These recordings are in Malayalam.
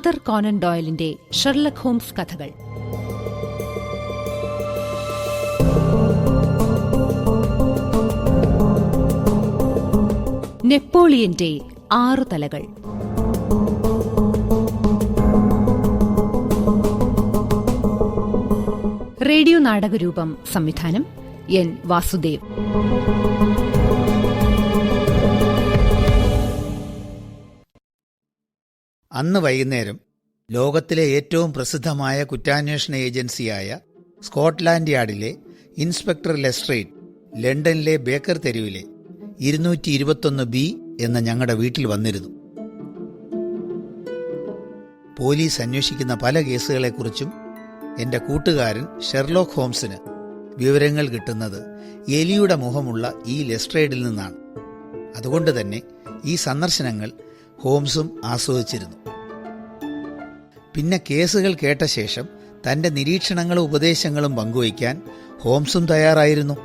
ആർതർ കോനൻ ഡോയലിന്റെ ഷെർലക് ഹോംസ് കഥകൾ. നെപ്പോളിയന്റെ 6 തലകൾ. റേഡിയോ നാടകരൂപം. സംവിധാനം എൻ വാസുദേവ്. അന്ന് വൈകുന്നേരം ലോകത്തിലെ ഏറ്റവും പ്രസിദ്ധമായ കുറ്റാന്വേഷണ ഏജൻസിയായ സ്കോട്ട്ലാൻഡ് യാർഡിലെ ഇൻസ്പെക്ടർ ലെസ്ട്രേഡ് ലണ്ടനിലെ ബേക്കർ തെരുവിലെ 221B എന്ന ഞങ്ങളുടെ വീട്ടിൽ വന്നിരുന്നു. പോലീസ് അന്വേഷിക്കുന്ന പല കേസുകളെക്കുറിച്ചും എൻ്റെ കൂട്ടുകാരൻ ഷെർലോക്ക് ഹോംസിന് വിവരങ്ങൾ കിട്ടുന്നത് എലിയുടെ മുഖമുള്ള ഈ ലെസ്ട്രേഡിൽ നിന്നാണ്. അതുകൊണ്ട് തന്നെ ഈ സന്ദർശനങ്ങൾ ഹോംസും ആസ്വദിച്ചിരുന്നു. പിന്നെ കേസുകൾ കേട്ട ശേഷം തൻ്റെ നിരീക്ഷണങ്ങളും ഉപദേശങ്ങളും പങ്കുവയ്ക്കാൻ ഹോംസും തയ്യാറായിരുന്നു.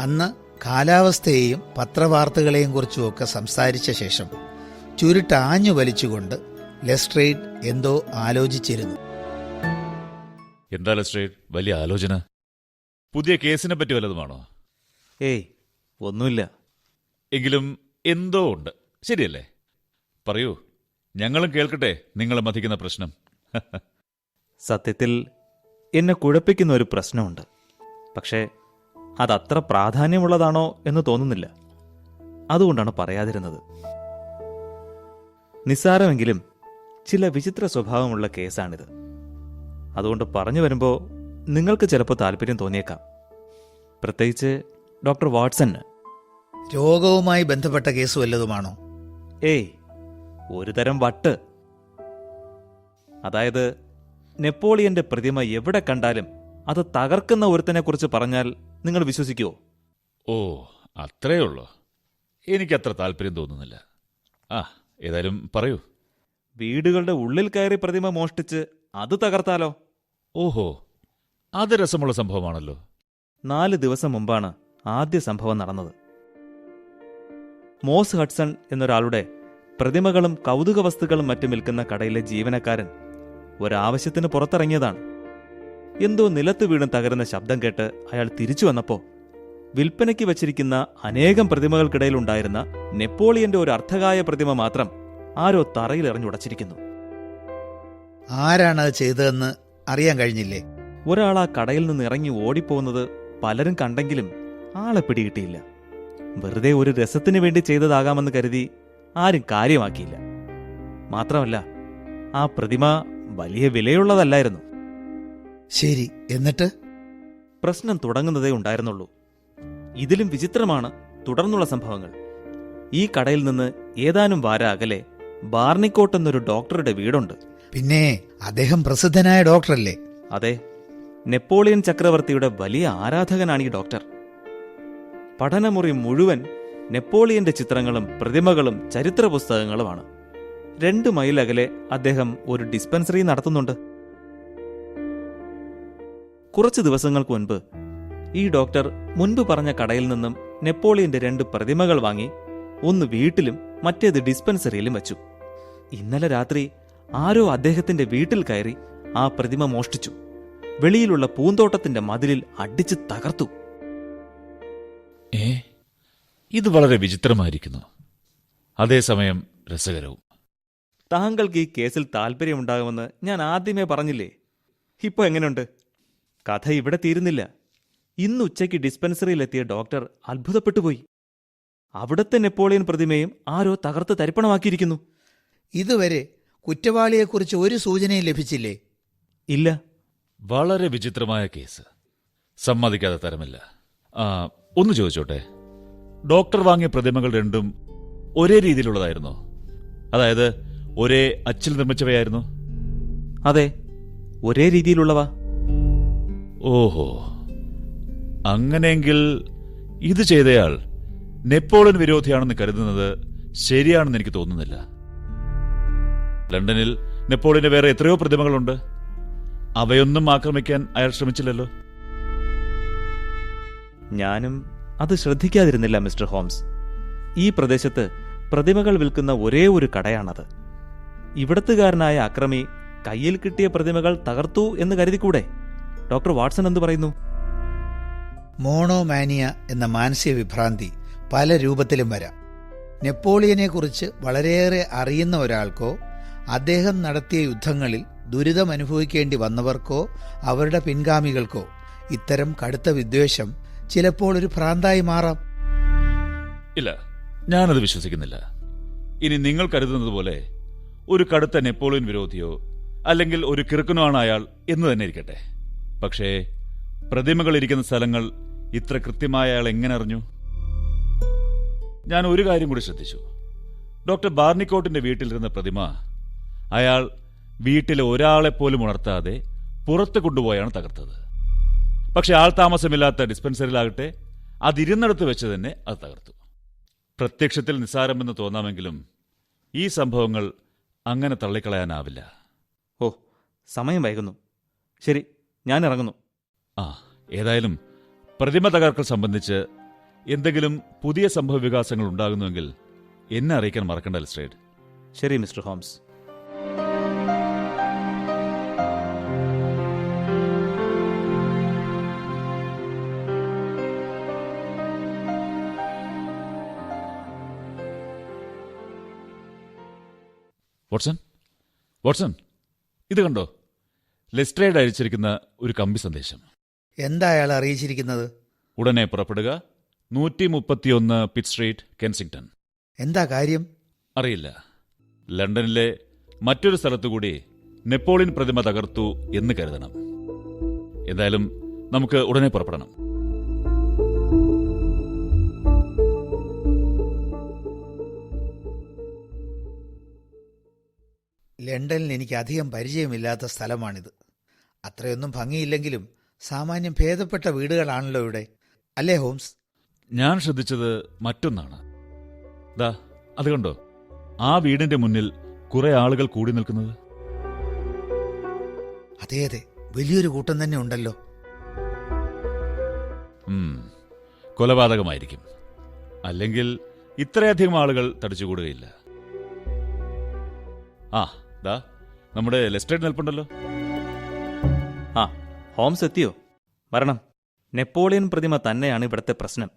അന്ന് കാലാവസ്ഥയെയും പത്രവാർത്തകളെയും കുറിച്ചുമൊക്കെ സംസാരിച്ച ശേഷം ചുരുട്ട് ആഞ്ഞു വലിച്ചുകൊണ്ട് ലെസ്ട്രേഡ് എന്തോ ആലോചിച്ചിരുന്നു. എന്താ ലെസ്ട്രേഡ്, വലിയ ആലോചന? പുതിയ കേസിനെ പറ്റി വല്ലതുമാണോ? ഏയ്, ഒന്നുമില്ല. എങ്കിലും എന്തോ ഉണ്ട്, ശരിയല്ലേ? പറയൂ, ഞങ്ങളും കേൾക്കട്ടെ നിങ്ങളെ മതിക്കുന്ന പ്രശ്നം. സത്യത്തിൽ എന്നെ കുഴപ്പിക്കുന്ന ഒരു പ്രശ്നമുണ്ട്. പക്ഷേ അതത്ര പ്രാധാന്യമുള്ളതാണോ എന്ന് തോന്നുന്നില്ല. അതുകൊണ്ടാണ് പറയാതിരുന്നത്. നിസ്സാരമെങ്കിലും ചില വിചിത്ര സ്വഭാവമുള്ള കേസാണിത്. അതുകൊണ്ട് പറഞ്ഞു വരുമ്പോൾ നിങ്ങൾക്ക് ചിലപ്പോൾ താല്പര്യം തോന്നിയേക്കാം. പ്രത്യേകിച്ച് ഡോക്ടർ വാട്സന്. രോഗവുമായി ബന്ധപ്പെട്ട കേസ് വല്ലതുമാണോ? ഏയ്, ഒരു തരം വട്ട്. അതായത് നെപ്പോളിയന്റെ പ്രതിമ എവിടെ കണ്ടാലും അത് തകർക്കുന്ന ഒരുത്തനെക്കുറിച്ച് പറഞ്ഞാൽ നിങ്ങൾ വിശ്വസിക്കുമോ? ഓ, അത്രയേ ഉള്ളൂ. എനിക്കത്ര താല്പര്യം തോന്നുന്നില്ല. ഏതായാലും പറയൂ. വീടുകളുടെ ഉള്ളിൽ കയറി പ്രതിമ മോഷ്ടിച്ച് അത് തകർത്താലോ? ഓഹോ, അത് രസമുള്ള സംഭവമാണല്ലോ. 4 ദിവസം മുമ്പാണ് ആദ്യ സംഭവം നടന്നത്. മോസ് ഹഡ്സൺ എന്നൊരാളുടെ പ്രതിമകളും കൗതുക വസ്തുക്കളും മറ്റും വിൽക്കുന്ന കടയിലെ ജീവനക്കാരൻ ഒരാവശ്യത്തിന് പുറത്തിറങ്ങിയതാണ്. എന്തോ നിലത്ത് വീണ് തകരുന്ന ശബ്ദം കേട്ട് അയാൾ തിരിച്ചു വന്നപ്പോൾ വിൽപ്പനയ്ക്ക് വച്ചിരിക്കുന്ന അനേകം പ്രതിമകൾക്കിടയിലുണ്ടായിരുന്ന നെപ്പോളിയന്റെ ഒരു അർത്ഥകായ പ്രതിമ മാത്രം ആരോ തറയിൽ എറിഞ്ഞുടച്ചിരിക്കുന്നു. ആരാണത് ചെയ്തതെന്ന് അറിയാൻ കഴിഞ്ഞില്ലേ? ഒരാൾ ആ കടയിൽ നിന്ന് ഇറങ്ങി ഓടിപ്പോകുന്നത് പലരും കണ്ടെങ്കിലും ആളെ പിടികിട്ടിയില്ല. വെറുതെ ഒരു രസത്തിന് വേണ്ടി ചെയ്തതാകാമെന്ന് കരുതി ആരും കാര്യമാക്കിയില്ല. മാത്രമല്ല, ആ പ്രതിമ വലിയ വിലയുള്ളതല്ലായിരുന്നു. ശരി, എന്നിട്ട്? പ്രശ്നം തുടങ്ങുന്നതേ ഉണ്ടായിരുന്നുള്ളൂ. ഇതിലും വിചിത്രമാണ് തുടർന്നുള്ള സംഭവങ്ങൾ. ഈ കടയിൽ നിന്ന് ഏതാനും വാര അകലെ ബാർണിക്കോട്ട് എന്നൊരു ഡോക്ടറുടെ വീടുണ്ട്. പിന്നെ അദ്ദേഹം പ്രസിദ്ധനായ ഡോക്ടറല്ലേ? അതെ, നെപ്പോളിയൻ ചക്രവർത്തിയുടെ വലിയ ആരാധകനാണ് ഈ ഡോക്ടർ. പഠനമുറി മുഴുവൻ നെപ്പോളിയന്റെ ചിത്രങ്ങളും പ്രതിമകളും ചരിത്ര പുസ്തകങ്ങളുമാണ്. 2 മൈൽ അകലെ അദ്ദേഹം ഒരു ഡിസ്പെൻസറി നടത്തുന്നുണ്ട്. കുറച്ചു ദിവസങ്ങൾക്ക് മുൻപ് ഈ ഡോക്ടർ മുൻപ് പറഞ്ഞ കടയിൽ നിന്നും നെപ്പോളിയന്റെ 2 പ്രതിമകൾ വാങ്ങി ഒന്ന് വീട്ടിലും മറ്റേത് ഡിസ്പെൻസറിയിലും വച്ചു. ഇന്നലെ രാത്രി ആരോ അദ്ദേഹത്തിന്റെ വീട്ടിൽ കയറി ആ പ്രതിമ മോഷ്ടിച്ചു. വെളിയിലുള്ള പൂന്തോട്ടത്തിന്റെ മതിലിൽ അടിച്ച് തകർത്തു. ഇത് വളരെ വിചിത്രമായിരിക്കുന്നു, അതേസമയം രസകരവും. താങ്കൾക്ക് ഈ കേസിൽ താല്പര്യമുണ്ടാകുമെന്ന് ഞാൻ ആദ്യമേ പറഞ്ഞില്ലേ? ഇപ്പൊ എങ്ങനെയുണ്ട്? കഥ ഇവിടെ തീരുന്നില്ല. ഇന്ന് ഉച്ചയ്ക്ക് ഡിസ്പെൻസറിയിലെത്തിയ ഡോക്ടർ അത്ഭുതപ്പെട്ടുപോയി. അവിടുത്തെ നെപ്പോളിയൻ പ്രതിമയും ആരോ തകർത്ത് തരിപ്പണമാക്കിയിരിക്കുന്നു. ഇതുവരെ കുറ്റവാളിയെക്കുറിച്ച് ഒരു സൂചനയും ലഭിച്ചില്ലേ? ഇല്ല. വളരെ വിചിത്രമായ കേസ്, സമ്മതിക്കാതെ തരമില്ല. ഒന്ന് ചോദിച്ചോട്ടെ, ഡോക്ടർ വാങ്ങിയ പ്രതിമകൾ 2ഉം ഒരേ രീതിയിലുള്ളതായിരുന്നോ? അതായത് ഒരേ അച്ചിൽ നിർമ്മിച്ചവയായിരുന്നു? അതെ, ഒരേ രീതിയിലുള്ളവ. ഓഹോ, അങ്ങനെയെങ്കിൽ ഇത് ചെയ്തയാൾ നെപ്പോളിയൻ വിരോധിയാണെന്ന് കരുതുന്നത് ശരിയാണെന്ന് എനിക്ക് തോന്നുന്നില്ല. ലണ്ടനിൽ നെപ്പോളിയന്റെ വേറെ എത്രയോ പ്രതിമകളുണ്ട്. അവയൊന്നും ആക്രമിക്കാൻ അയാൾ ശ്രമിച്ചില്ലല്ലോ. ഞാനും അത് ശ്രദ്ധിക്കാതിരുന്നില്ല മിസ്റ്റർ ഹോംസ്. ഈ പ്രദേശത്ത് പ്രതിമകൾ വിൽക്കുന്ന ഒരേ ഒരു കടയാണത്. ഇവിടത്തുകാരനായ അക്രമി കയ്യിൽ കിട്ടിയ പ്രതിമകൾ തകർത്തു എന്ന് കരുതിക്കൂടെ? ഡോക്ടർ വാട്സൺ എന്തു പറയുന്നു? മോണോമാനിയ എന്ന മാനസിക വിഭ്രാന്തി പല രൂപത്തിലും വരാം. നെപ്പോളിയനെക്കുറിച്ച് വളരെയേറെ അറിയുന്ന ഒരാൾക്കോ അദ്ദേഹം നടത്തിയ യുദ്ധങ്ങളിൽ ദുരിതം അനുഭവിക്കേണ്ടി വന്നവർക്കോ അവരുടെ പിൻഗാമികൾക്കോ ഇത്തരം കടുത്ത വിദ്വേഷം ചിലപ്പോൾ ഒരു ഭ്രാന്തായി മാറാം. ഇല്ല, ഞാനത് വിശ്വസിക്കുന്നില്ല. ഇനി നിങ്ങൾ കരുതുന്നത് പോലെ ഒരു കടുത്ത നെപ്പോളിയൻ വിരോധിയോ അല്ലെങ്കിൽ ഒരു കിറുക്കനോ ആണ് അയാൾ എന്ന് തന്നെ ഇരിക്കട്ടെ. പക്ഷേ പ്രതിമകൾ ഇരിക്കുന്ന സ്ഥലങ്ങൾ ഇത്ര കൃത്യമായ അയാൾ എങ്ങനെ അറിഞ്ഞു? ഞാൻ ഒരു കാര്യം കൂടി ശ്രദ്ധിച്ചു. ഡോക്ടർ ബാർണിക്കോട്ടിന്റെ വീട്ടിലിരുന്ന പ്രതിമ അയാൾ വീട്ടിലെ ഒരാളെപ്പോലും ഉണർത്താതെ പുറത്ത് കൊണ്ടുപോയാണ് തകർത്തത്. പക്ഷെ ആൾ താമസമില്ലാത്ത ഡിസ്പെൻസറിയിലാകട്ടെ അതിരുന്നിടത്ത് വെച്ച് തന്നെ അത് തകർത്തു. പ്രത്യക്ഷത്തിൽ നിസ്സാരമെന്ന് തോന്നാമെങ്കിലും ഈ സംഭവങ്ങൾ അങ്ങനെ തള്ളിക്കളയാനാവില്ല. ഓ, സമയം വൈകുന്നു. ശരി, ഞാൻ ഇറങ്ങുന്നു. ഏതായാലും പ്രതിമ തകർക്കൽ സംബന്ധിച്ച് എന്തെങ്കിലും പുതിയ സംഭവ വികാസങ്ങൾ ഉണ്ടാകുന്നുവെങ്കിൽ എന്നെ അറിയിക്കാൻ മറക്കണ്ട ലെസ്ട്രേഡ്. ശരി മിസ്റ്റർ ഹോംസ്. വാട്സൺ, ഇത് കണ്ടോ? ലെസ്ട്രേഡ് അയച്ചിരിക്കുന്ന ഒരു കമ്പി സന്ദേശം. എന്താ അയാൾ അറിയിച്ചിരിക്കുന്നത്? ഉടനെ പുറപ്പെടുക, 131 പിറ്റ് സ്ട്രീറ്റ്, കെൻസിംഗ്ടൺ. എന്താ കാര്യം? അറിയില്ല. ലണ്ടനിലെ മറ്റൊരു സ്ഥലത്തുകൂടി നെപ്പോളിയൻ പ്രതിമ തകർത്തു എന്ന് കരുതണം. എന്തായാലും നമുക്ക് ഉടനെ പുറപ്പെടണം. ലണ്ടനിൽ എനിക്ക് അധികം പരിചയമില്ലാത്ത സ്ഥലമാണിത്. അത്രയൊന്നും ഭംഗിയില്ലെങ്കിലും സാമാന്യം ഭേദപ്പെട്ട വീടുകളാണല്ലോ ഇവിടെ, അല്ലേ ഹോംസ്? ഞാൻ ശ്രദ്ധിച്ചത് മറ്റൊന്നാണ്. ദാ അത് കണ്ടോ, ആ വീടിന്റെ മുന്നിൽ കുറെ ആളുകൾ കൂടി നിൽക്കുന്നത്. അതെ അതെ, വലിയൊരു കൂട്ടം തന്നെ ഉണ്ടല്ലോ. കൊലപാതകമായിരിക്കും, അല്ലെങ്കിൽ ഇത്രയധികം ആളുകൾ തടിച്ചുകൂടുകയില്ല. ദാ നമ്മുടെ ലെസ്ട്രേഡ് നിൽപ്പുണ്ടല്ലോ. ഹോംസ് എത്തിയോ? വരണം. നെപ്പോളിയൻ പ്രതിമ തന്നെയാണ് ഇവിടുത്തെ പ്രശ്നം.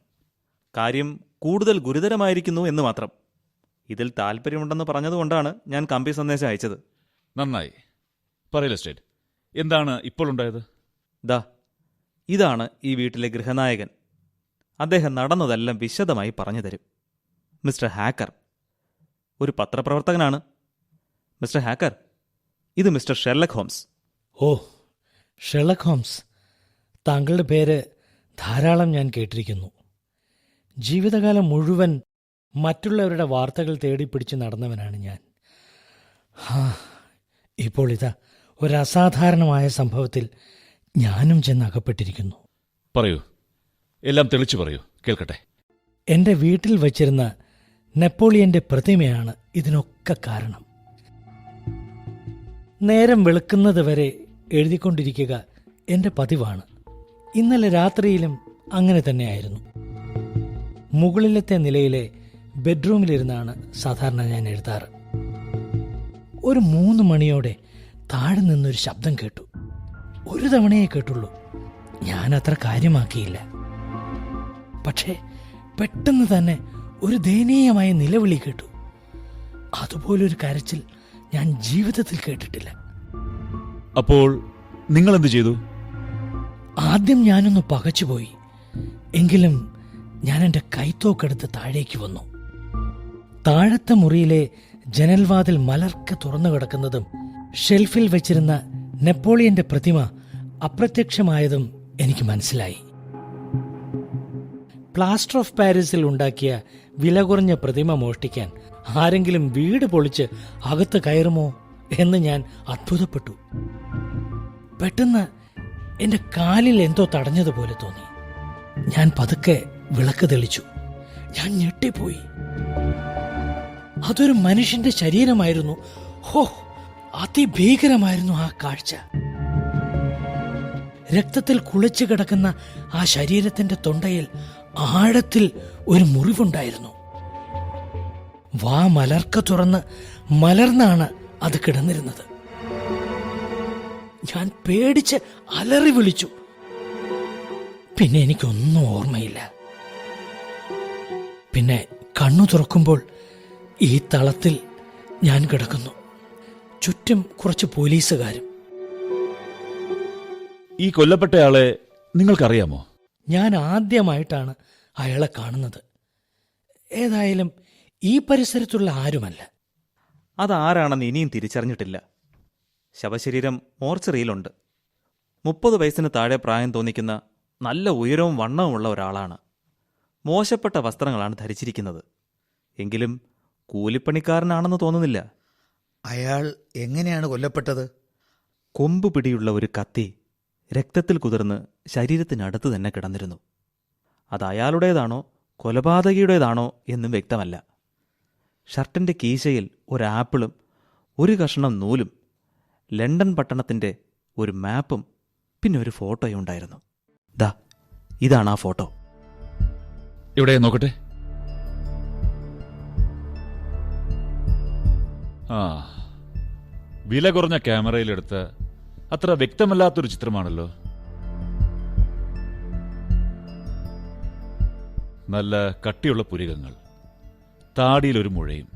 കാര്യം കൂടുതൽ ഗുരുതരമായിരിക്കുന്നു എന്ന് മാത്രം. ഇതിൽ താല്പര്യമുണ്ടെന്ന് പറഞ്ഞതുകൊണ്ടാണ് ഞാൻ കമ്പി സന്ദേശം അയച്ചത്. നന്നായി. പറയൂ ലെസ്ട്രേഡ്, എന്താണ് ഇപ്പോൾ ഉണ്ടായത്? ഇതാണ് ഈ വീട്ടിലെ ഗൃഹനായകൻ. അദ്ദേഹം നടന്നതെല്ലാം വിശദമായി പറഞ്ഞു തരും. മിസ്റ്റർ ഹാക്കർ, ഒരു പത്രപ്രവർത്തകനാണ്. മിസ്റ്റർ ഹാക്കർ, ഇത് മിസ്റ്റർ ഷെർലക് ഹോംസ്. ഓ, ഷെർലക് ഹോംസ്, താങ്കളുടെ പേര് ധാരാളം ഞാൻ കേട്ടിരിക്കുന്നു. ജീവിതകാലം മുഴുവൻ മറ്റുള്ളവരുടെ വാർത്തകൾ തേടിപ്പിടിച്ച് നടന്നവനാണ് ഞാൻ. ഇപ്പോൾ ഇതാ ഒരസാധാരണമായ സംഭവത്തിൽ ഞാനും ചെന്ന് അകപ്പെട്ടിരിക്കുന്നു. പറയൂ, എല്ലാം തെളിച്ചു പറയൂ, കേൾക്കട്ടെ. എന്റെ വീട്ടിൽ വച്ചിരുന്ന നെപ്പോളിയന്റെ പ്രതിമയാണ് ഇതിനൊക്കെ കാരണം. നേരം വെളുക്കുന്നത് വരെ എഴുതിക്കൊണ്ടിരിക്കുക എന്റെ പതിവാണ്. ഇന്നലെ രാത്രിയിലും അങ്ങനെ തന്നെയായിരുന്നു. മുകളിലത്തെ നിലയിലെ ബെഡ്റൂമിലിരുന്നാണ് സാധാരണ ഞാൻ എഴുതാറ്. ഒരു 3 മണിയോടെ താഴെ നിന്നൊരു ശബ്ദം കേട്ടു. ഒരു തവണയേ കേട്ടുള്ളൂ. ഞാനത്ര കാര്യമാക്കിയില്ല. പക്ഷേ പെട്ടെന്ന് തന്നെ ഒരു ദയനീയമായ നിലവിളി കേട്ടു. അതുപോലൊരു കരച്ചിൽ ഞാൻ ജീവിതത്തിൽ കേട്ടിട്ടില്ല. അപ്പോൾ നിങ്ങൾ എന്ത് ചെയ്തു? ആദ്യം ഞാനൊന്ന് പകച്ചുപോയി. എങ്കിലും ഞാൻ എൻ്റെ കൈത്തോക്കെടുത്ത് താഴേക്ക് വന്നു. താഴത്തെ മുറിയിലെ ജനൽവാതിൽ മലർക്കെ തുറന്നു കിടക്കുന്നതും ഷെൽഫിൽ വെച്ചിരുന്ന നെപ്പോളിയന്റെ പ്രതിമ അപ്രത്യക്ഷമായതും എനിക്ക് മനസ്സിലായി. പ്ലാസ്റ്റർ ഓഫ് പാരീസിൽ ഉണ്ടാക്കിയ വില കുറഞ്ഞ പ്രതിമ മോഷ്ടിക്കാൻ ആരെങ്കിലും വീട് പൊളിച്ച് അകത്ത് കയറുമോ എന്ന് ഞാൻ അത്ഭുതപ്പെട്ടു. പെട്ടെന്ന് എന്റെ കാലിൽ എന്തോ തടഞ്ഞതുപോലെ തോന്നി. ഞാൻ പതുക്കെ വിളക്ക് തെളിച്ചു. ഞാൻ ഞെട്ടിപ്പോയി. അതൊരു മനുഷ്യന്റെ ശരീരമായിരുന്നു. ഹോ, അതിഭീകരമായിരുന്നു ആ കാഴ്ച. രക്തത്തിൽ കുളിച്ചു കിടക്കുന്ന ആ ശരീരത്തിന്റെ തൊണ്ടയിൽ ആഴത്തിൽ ഒരു മുറിവുണ്ടായിരുന്നു. വാ മലർക്ക തുറന്ന് മലർന്നാണ് അത് കിടന്നിരുന്നത്. ഞാൻ പേടിച്ച് അലറി വിളിച്ചു. പിന്നെ എനിക്കൊന്നും ഓർമ്മയില്ല. പിന്നെ കണ്ണു തുറക്കുമ്പോൾ ഈ തളത്തിൽ ഞാൻ കിടക്കുന്നു. ചുറ്റും കുറച്ച് പോലീസുകാരും. ഈ കൊല്ലപ്പെട്ടയാളെ നിങ്ങൾക്കറിയാമോ? ഞാൻ ആദ്യമായിട്ടാണ് അയാളെ കാണുന്നത്. ഏതായാലും ഈ പരിസരത്തുള്ള ആരുമല്ല. അതാരാണെന്ന് ഇനിയും തിരിച്ചറിഞ്ഞിട്ടില്ല. ശവശരീരം മോർച്ചറിയിലുണ്ട്. 30 വയസ്സിന് താഴെ പ്രായം തോന്നിക്കുന്ന നല്ല ഉയരവും വണ്ണവുമുള്ള ഒരാളാണ്. മോശപ്പെട്ട വസ്ത്രങ്ങളാണ് ധരിച്ചിരിക്കുന്നത്. എങ്കിലും കൂലിപ്പണിക്കാരനാണെന്ന് തോന്നുന്നില്ല. അയാൾ എങ്ങനെയാണ് കൊല്ലപ്പെട്ടത്? കൊമ്പ് പിടിയുള്ള ഒരു കത്തി രക്തത്തിൽ കുതിർന്ന് ശരീരത്തിനടുത്ത് തന്നെ കിടന്നിരുന്നു. അത് അയാളുടേതാണോ കൊലപാതകിയുടേതാണോ എന്നും വ്യക്തമല്ല. ഷർട്ടിന്റെ കീശയിൽ ഒരാപ്പിളും ഒരു കഷ്ണം നൂലും, ലണ്ടൻ പട്ടണത്തിന്റെ ഒരു മാപ്പും പിന്നെ ഒരു ഫോട്ടോയും ഉണ്ടായിരുന്നു. ദാ ഇതാണ് ആ ഫോട്ടോ. ഇവിടെ നോക്കട്ടെ. ആ, വില കുറഞ്ഞ ക്യാമറയിലെടുത്ത അത്ര വ്യക്തമല്ലാത്തൊരു ചിത്രമാണല്ലോ. നല്ല കട്ടിയുള്ള പുരികങ്ങൾ, താടിയിലൊരു മുഴയും.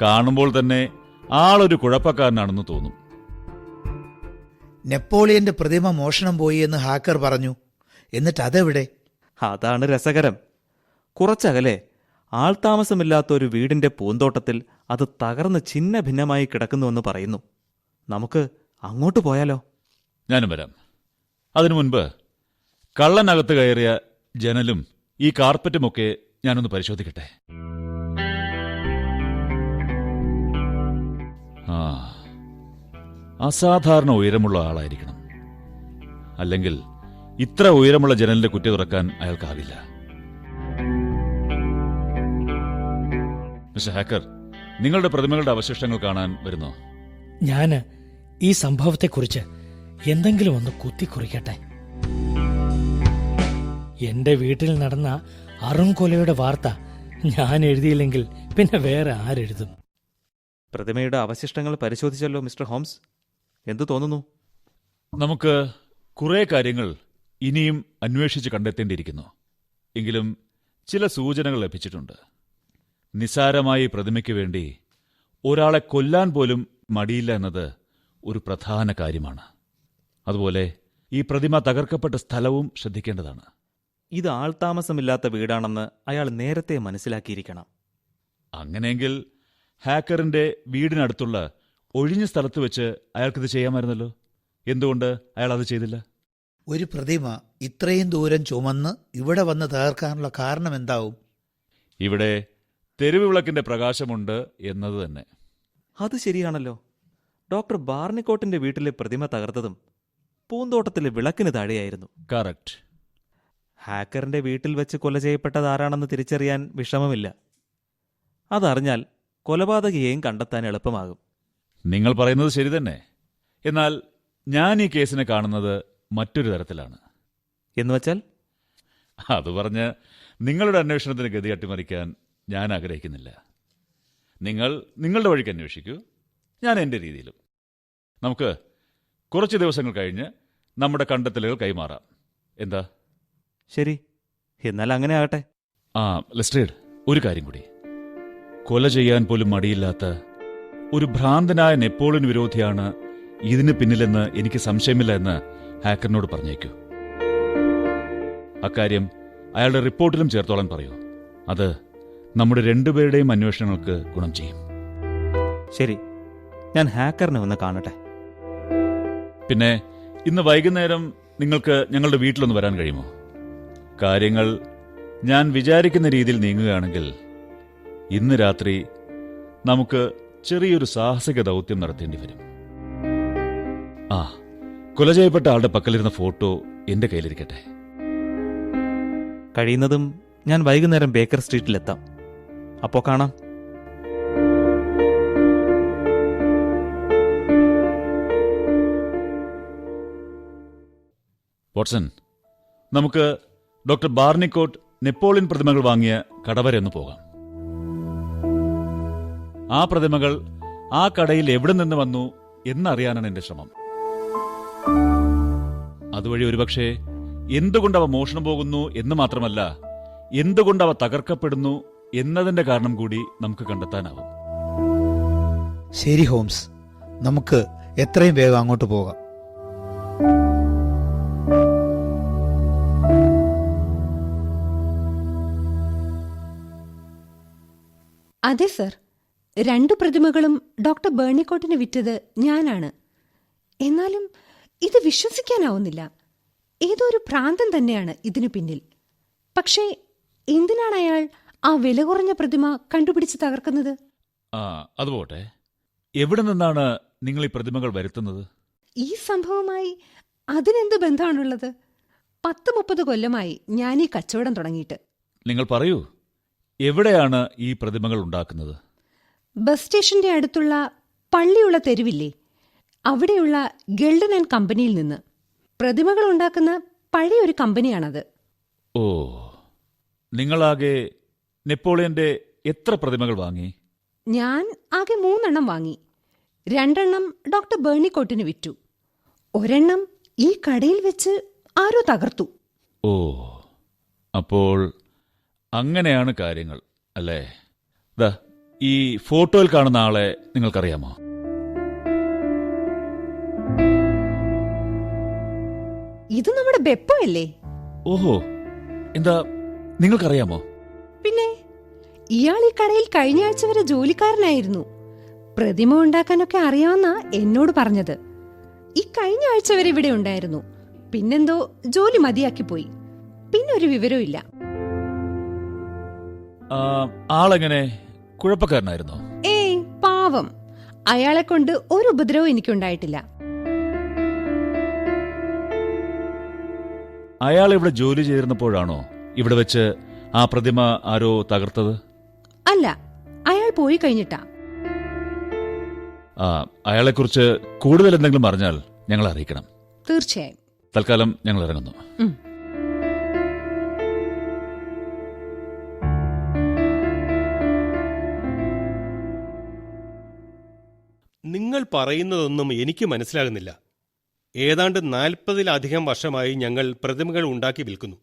കാണുമ്പോൾ തന്നെ ആളൊരു കുഴപ്പക്കാരനാണെന്ന് തോന്നും. നെപ്പോളിയന്റെ പ്രതിമ മോഷണം പോയി എന്ന് ഹാക്കർ പറഞ്ഞു. എന്നിട്ട് അതെവിടെ? അതാണ് രസകരം. കുറച്ചകലെ ആൾതാമസമില്ലാത്ത ഒരു വീടിന്റെ പൂന്തോട്ടത്തിൽ അത് തകർന്ന് ഛിന്ന ഭിന്നമായി കിടക്കുന്നുവെന്ന് പറയുന്നു. നമുക്ക് അങ്ങോട്ട് പോയാലോ? ഞാനും വരാം. അതിനു മുൻപ് കള്ളനകത്ത് കയറിയ ജനലും ഈ കാർപ്പറ്റുമൊക്കെ ഞാനൊന്ന് പരിശോധിക്കട്ടെ. ആ, അസാധാരണ ഉയരമുള്ള ആളായിരിക്കണം. അല്ലെങ്കിൽ ഇത്ര ഉയരമുള്ള ജനലിന്റെ കുറ്റി തുറക്കാൻ അയാൾക്കാവില്ല. മിസ്റ്റർ ഹാക്കർ, നിങ്ങളുടെ പ്രതിമകളുടെ അവശിഷ്ടങ്ങൾ കാണാൻ വരുന്നോ? ഞാന് ഈ സംഭവത്തെക്കുറിച്ച് എന്തെങ്കിലും ഒന്ന് കുത്തിക്കുറിക്കട്ടെ. എന്റെ വീട്ടിൽ നടന്ന അറുംകൊലയുടെ വാർത്ത ഞാൻ എഴുതിയില്ലെങ്കിൽ പിന്നെ വേറെ ആരെഴുതും? പ്രതിമയുടെ അവശിഷ്ടങ്ങൾ പരിശോധിച്ചല്ലോ മിസ്റ്റർ ഹോംസ്. എന്തു തോന്നുന്നു? നമുക്ക് കുറെ കാര്യങ്ങൾ ഇനിയും അന്വേഷിച്ച് കണ്ടെത്തേണ്ടിയിരിക്കുന്നു. എങ്കിലും ചില സൂചനകൾ ലഭിച്ചിട്ടുണ്ട്. നിസാരമായ ഈ പ്രതിമയ്ക്ക് വേണ്ടി ഒരാളെ കൊല്ലാൻ പോലും മടിയില്ല എന്നത് ഒരു പ്രധാന കാര്യമാണ്. അതുപോലെ ഈ പ്രതിമ തകർക്കപ്പെട്ട സ്ഥലവും ശ്രദ്ധിക്കേണ്ടതാണ്. ഇത് ആൾതാമസമില്ലാത്ത വീടാണെന്ന് അയാൾ നേരത്തെ മനസ്സിലാക്കിയിരിക്കണം. അങ്ങനെയെങ്കിൽ ഹാക്കറിന്റെ വീടിനടുത്തുള്ള ഒഴിഞ്ഞ സ്ഥലത്ത് വെച്ച് അയാൾക്കിത് ചെയ്യാമായിരുന്നല്ലോ. എന്തുകൊണ്ട് അയാൾ അത് ചെയ്തില്ല? ഒരു പ്രതിമ ഇത്രയും ദൂരം ചുമന്ന് ഇവിടെ വന്ന് തകർക്കാനുള്ള കാരണം എന്താവും? ഇവിടെ തെരുവ് വിളക്കിന്റെ പ്രകാശമുണ്ട് എന്നത് തന്നെ. അത് ശരിയാണല്ലോ. ഡോക്ടർ ബാർണിക്കോട്ടിന്റെ വീട്ടിലെ പ്രതിമ തകർത്തതും പൂന്തോട്ടത്തിലെ വിളക്കിന് താഴെയായിരുന്നു. കറക്റ്റ്. ഹാക്കറിന്റെ വീട്ടിൽ വെച്ച് കൊല ചെയ്യപ്പെട്ടതാരാണെന്ന് തിരിച്ചറിയാൻ വിഷമമില്ല. അതറിഞ്ഞാൽ കൊലപാതകയെയും കണ്ടെത്താൻ എളുപ്പമാകും. നിങ്ങൾ പറയുന്നത് ശരി തന്നെ. എന്നാൽ ഞാൻ ഈ കേസിനെ കാണുന്നത് മറ്റൊരു തരത്തിലാണ്. എന്നുവച്ചാൽ? അത് പറഞ്ഞ് നിങ്ങളുടെ അന്വേഷണത്തിന് ഗതി അട്ടിമറിക്കാൻ ഞാൻ ആഗ്രഹിക്കുന്നില്ല. നിങ്ങൾ നിങ്ങളുടെ വഴിക്ക് അന്വേഷിക്കൂ, ഞാൻ എൻ്റെ രീതിയിലും. നമുക്ക് കുറച്ച് ദിവസങ്ങൾ കഴിഞ്ഞ് നമ്മുടെ കണ്ടെത്തലുകൾ കൈമാറാം. എന്താ? ശരി, എന്നാൽ അങ്ങനെ ആകട്ടെ. ആ, ലെസ്ട്രേഡ്, ഒരു കാര്യം കൂടി. കൊല ചെയ്യാൻ പോലും മടിയില്ലാത്ത ഒരു ഭ്രാന്തനായ നെപ്പോളിയൻ വിരോധിയാണ് ഇതിന് പിന്നിലെന്ന് എനിക്ക് സംശയമില്ല എന്ന് ഹാക്കറിനോട് പറഞ്ഞേക്കൂ. അക്കാര്യം അയാളുടെ റിപ്പോർട്ടിലും ചേർത്തോളാൻ പറയൂ. അത് നമ്മുടെ രണ്ടുപേരുടെയും അന്വേഷണങ്ങൾക്ക് ഗുണം ചെയ്യും. ശരി, ഞാൻ ഹാക്കറിനെ ഒന്ന് കാണട്ടെ. പിന്നെ ഇന്ന് വൈകുന്നേരം നിങ്ങൾക്ക് ഞങ്ങളുടെ വീട്ടിലൊന്ന് വരാൻ കഴിയുമോ? കാര്യങ്ങൾ ഞാൻ വിചാരിക്കുന്ന രീതിയിൽ നീങ്ങുകയാണെങ്കിൽ ഇന്ന് രാത്രി നമുക്ക് ചെറിയൊരു സാഹസിക ദൗത്യം നടത്തേണ്ടി വരും. ആ, കൊല ചെയ്യപ്പെട്ട ആളുടെ പക്കലിരുന്ന ഫോട്ടോ എന്റെ കയ്യിലിരിക്കട്ടെ. കഴിയുന്നതും ഞാൻ വൈകുന്നേരം ബേക്കർ സ്ട്രീറ്റിലെത്താം. അപ്പോ കാണാം. വാട്സൺ, നമുക്ക് ഡോക്ടർ ബാർണിക്കോട്ട് നെപ്പോളിയൻ പ്രതിമകൾ വാങ്ങിയ കട വരെ ഒന്ന് പോകാം. ആ പ്രതിമകൾ ആ കടയിൽ എവിടെ നിന്ന് വന്നു എന്നറിയാനാണ് എന്റെ ശ്രമം. അതുവഴി ഒരുപക്ഷെ എന്തുകൊണ്ടവ മോഷണം പോകുന്നു എന്ന് മാത്രമല്ല, എന്തുകൊണ്ടവ തകർക്കപ്പെടുന്നു എന്നതിന്റെ കാരണം കൂടി നമുക്ക് കണ്ടെത്താനാവും. ശരി ഹോംസ്, നമുക്ക് എത്രയും വേഗം അങ്ങോട്ട് പോകാം. അതെ സർ, 2 പ്രതിമകളും ഡോക്ടർ ബേർണിക്കോട്ടിന് വിറ്റത് ഞാനാണ്. എന്നാലും ഇത് വിശ്വസിക്കാനാവുന്നില്ല. ഏതോ ഒരു ഭ്രാന്തൻ തന്നെയാണ് ഇതിനു പിന്നിൽ. പക്ഷേ എന്തിനാണ് അയാൾ ആ വില കുറഞ്ഞ പ്രതിമ കണ്ടുപിടിച്ച് തകർക്കുന്നത്? അതുപോട്ടെ, എവിടെ നിന്നാണ് നിങ്ങൾ ഈ പ്രതിമകൾ വരുത്തുന്നത്? ഈ സംഭവമായി അതിനെന്ത് ബന്ധമാണുള്ളത്? 10-30 കൊല്ലമായി ഞാൻ ഈ കച്ചവടം തുടങ്ങിയിട്ട്. നിങ്ങൾ പറയൂ, എവിടെയാണ് ഈ പ്രതിമകൾ ഉണ്ടാക്കുന്നത്? ബസ് സ്റ്റേഷന്റെ അടുത്തുള്ള പള്ളിയുള്ള തെരുവില്ലേ, അവിടെയുള്ള ഗിൽഡൻ ആൻഡ് കമ്പനിയിൽ നിന്ന്. പ്രതിമകൾ ഉണ്ടാക്കുന്ന പഴയൊരു കമ്പനിയാണത്. ഓ, നിങ്ങളാകെ നെപ്പോളിയന്റെ എത്ര പ്രതിമകൾ വാങ്ങി? ഞാൻ ആകെ 3 എണ്ണം വാങ്ങി. 2 എണ്ണം ഡോക്ടർ ബേർണിക്കോട്ടിന് വിറ്റു. 1 എണ്ണം ഈ കടയിൽ വെച്ച് ആരോ തകർത്തു. ഓ, അപ്പോൾ അങ്ങനെയാണ് കാര്യങ്ങൾ അല്ലേ? ദാ, ഈ ഫോട്ടോയിൽ കാണുന്ന ആളെ നിങ്ങൾക്കറിയാമോ? ഇത് നമ്മുടെ ബെപ്പോ അല്ലേ? ഓഹോ, എന്താ നിങ്ങൾക്കറിയാമോ? പിന്നെ, ഇയാൾ ഈ കടയിൽ കഴിഞ്ഞ ആഴ്ച വരെ ജോലിക്കാരനായിരുന്നു. പ്രതിമ ഉണ്ടാക്കാനൊക്കെ അറിയാമെന്നാ എന്നോട് പറഞ്ഞത്. ഈ കഴിഞ്ഞ ആഴ്ച വരെ ഇവിടെ ഉണ്ടായിരുന്നു. പിന്നെന്തോ ജോലി മതിയാക്കിപ്പോയി. പിന്നെ ഒരു വിവരവും ഇല്ല. ആളെങ്ങനെ, കുഴപ്പക്കാരനായിരുന്നോ? ഏയ്, പാവം. അയാളെ കൊണ്ട് ഒരു ഉപദ്രവവും എനിക്കുണ്ടായിട്ടില്ല. അയാൾ ഇവിടെ ജോലി ചെയ്തിരുന്നപ്പോഴാണോ ഇവിടെ വെച്ച് ആ പ്രതിമ ആരോ തകർത്തത്? അല്ല, അയാൾ പോയി കഴിഞ്ഞിട്ടാ. അയാളെക്കുറിച്ച് കൂടുതൽ എന്തെങ്കിലും അറിഞ്ഞാൽ ഞങ്ങൾ അറിയിക്കണം. തീർച്ചയായും. തൽക്കാലം ഞങ്ങൾ ഇറങ്ങുന്നു. നിങ്ങൾ പറയുന്നതൊന്നും എനിക്ക് മനസ്സിലാകുന്നില്ല. ഏതാണ്ട് 40-ലധികം വർഷമായി ഞങ്ങൾ പ്രതിമകൾ ഉണ്ടാക്കി വിൽക്കുന്നു.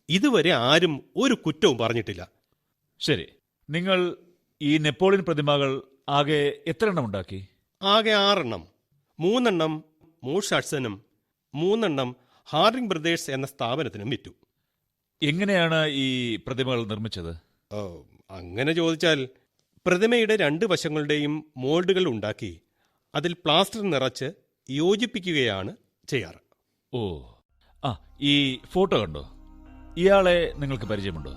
ഇതുവരെ ആരും ഒരു കുറ്റവും പറഞ്ഞിട്ടില്ല. ശരി, നിങ്ങൾ ഈ നെപ്പോളിയൻ പ്രതിമകൾ ആകെ എത്ര എണ്ണം ഉണ്ടാക്കി? ആകെ 6 എണ്ണം. 3 എണ്ണം മൂഷാട്സനും 3 എണ്ണം ഹാർഡിംഗ് ബ്രദേഴ്സ് എന്ന സ്ഥാപനത്തിനും വിറ്റു. എങ്ങനെയാണ് ഈ പ്രതിമകൾ നിർമ്മിച്ചത്? അങ്ങനെ ചോദിച്ചാൽ, പ്രതിമയുടെ 2 വശങ്ങളുടെയും മോൾഡുകൾ ഉണ്ടാക്കി അതിൽ പ്ലാസ്റ്റർ നിറച്ച് യോജിപ്പിക്കുകയാണ് ചെയ്യാറ്. ഓ, ഈ ഫോട്ടോ കണ്ടോ? ഇയാളെ നിങ്ങൾക്ക് പരിചയമുണ്ടോ?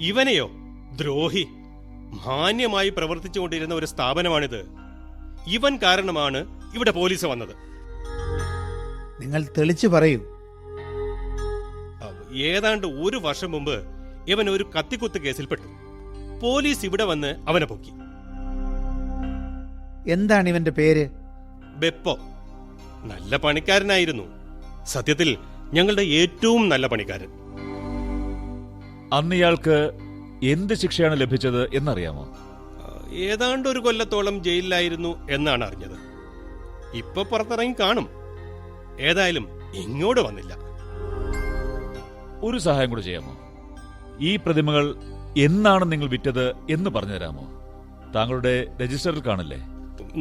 ഇവനെയോ? ദ്രോഹി! മാന്യമായി പ്രവർത്തിച്ചുകൊണ്ടിരുന്ന ഒരു സ്ഥാപനമാണിത്. ഇവൻ കാരണമാണ് ഇവിടെ പോലീസ് വന്നത്. നിങ്ങൾ തെളിച്ചു പറയൂ. ഏതാണ്ട് 1 വർഷം മുമ്പ് ഇവൻ ഒരു കത്തിക്കുത്ത് കേസിൽപ്പെട്ടു. പോലീസ് ഇവിടെ വന്ന് അവനെ പൊക്കി. എന്താണ് ഇവന്റെ പേര്? ബെപ്പോ. നല്ല പണിക്കാരനായിരുന്നു. സത്യത്തിൽ ഞങ്ങളുടെ ഏറ്റവും നല്ല പണിക്കാരൻ. അന്ന് ഇയാൾക്ക് എന്ത് ശിക്ഷയാണ് ലഭിച്ചത് എന്നറിയാമോ? ഏതാണ്ട് 1 കൊല്ലത്തോളം ജയിലിലായിരുന്നു എന്നാണ് അറിഞ്ഞത്. ഇപ്പൊ പുറത്തിറങ്ങി കാണും. ഏതായാലും ഇങ്ങോട്ട് വന്നില്ല. ഒരു സഹായം കൂടെ ചെയ്യാമോ? ഈ പ്രതിമകൾ എന്നാണ് നിങ്ങൾ വിറ്റത് എന്ന് പറഞ്ഞു തരാമോ? താങ്കളുടെ രജിസ്റ്ററിൽ കാണില്ലേ?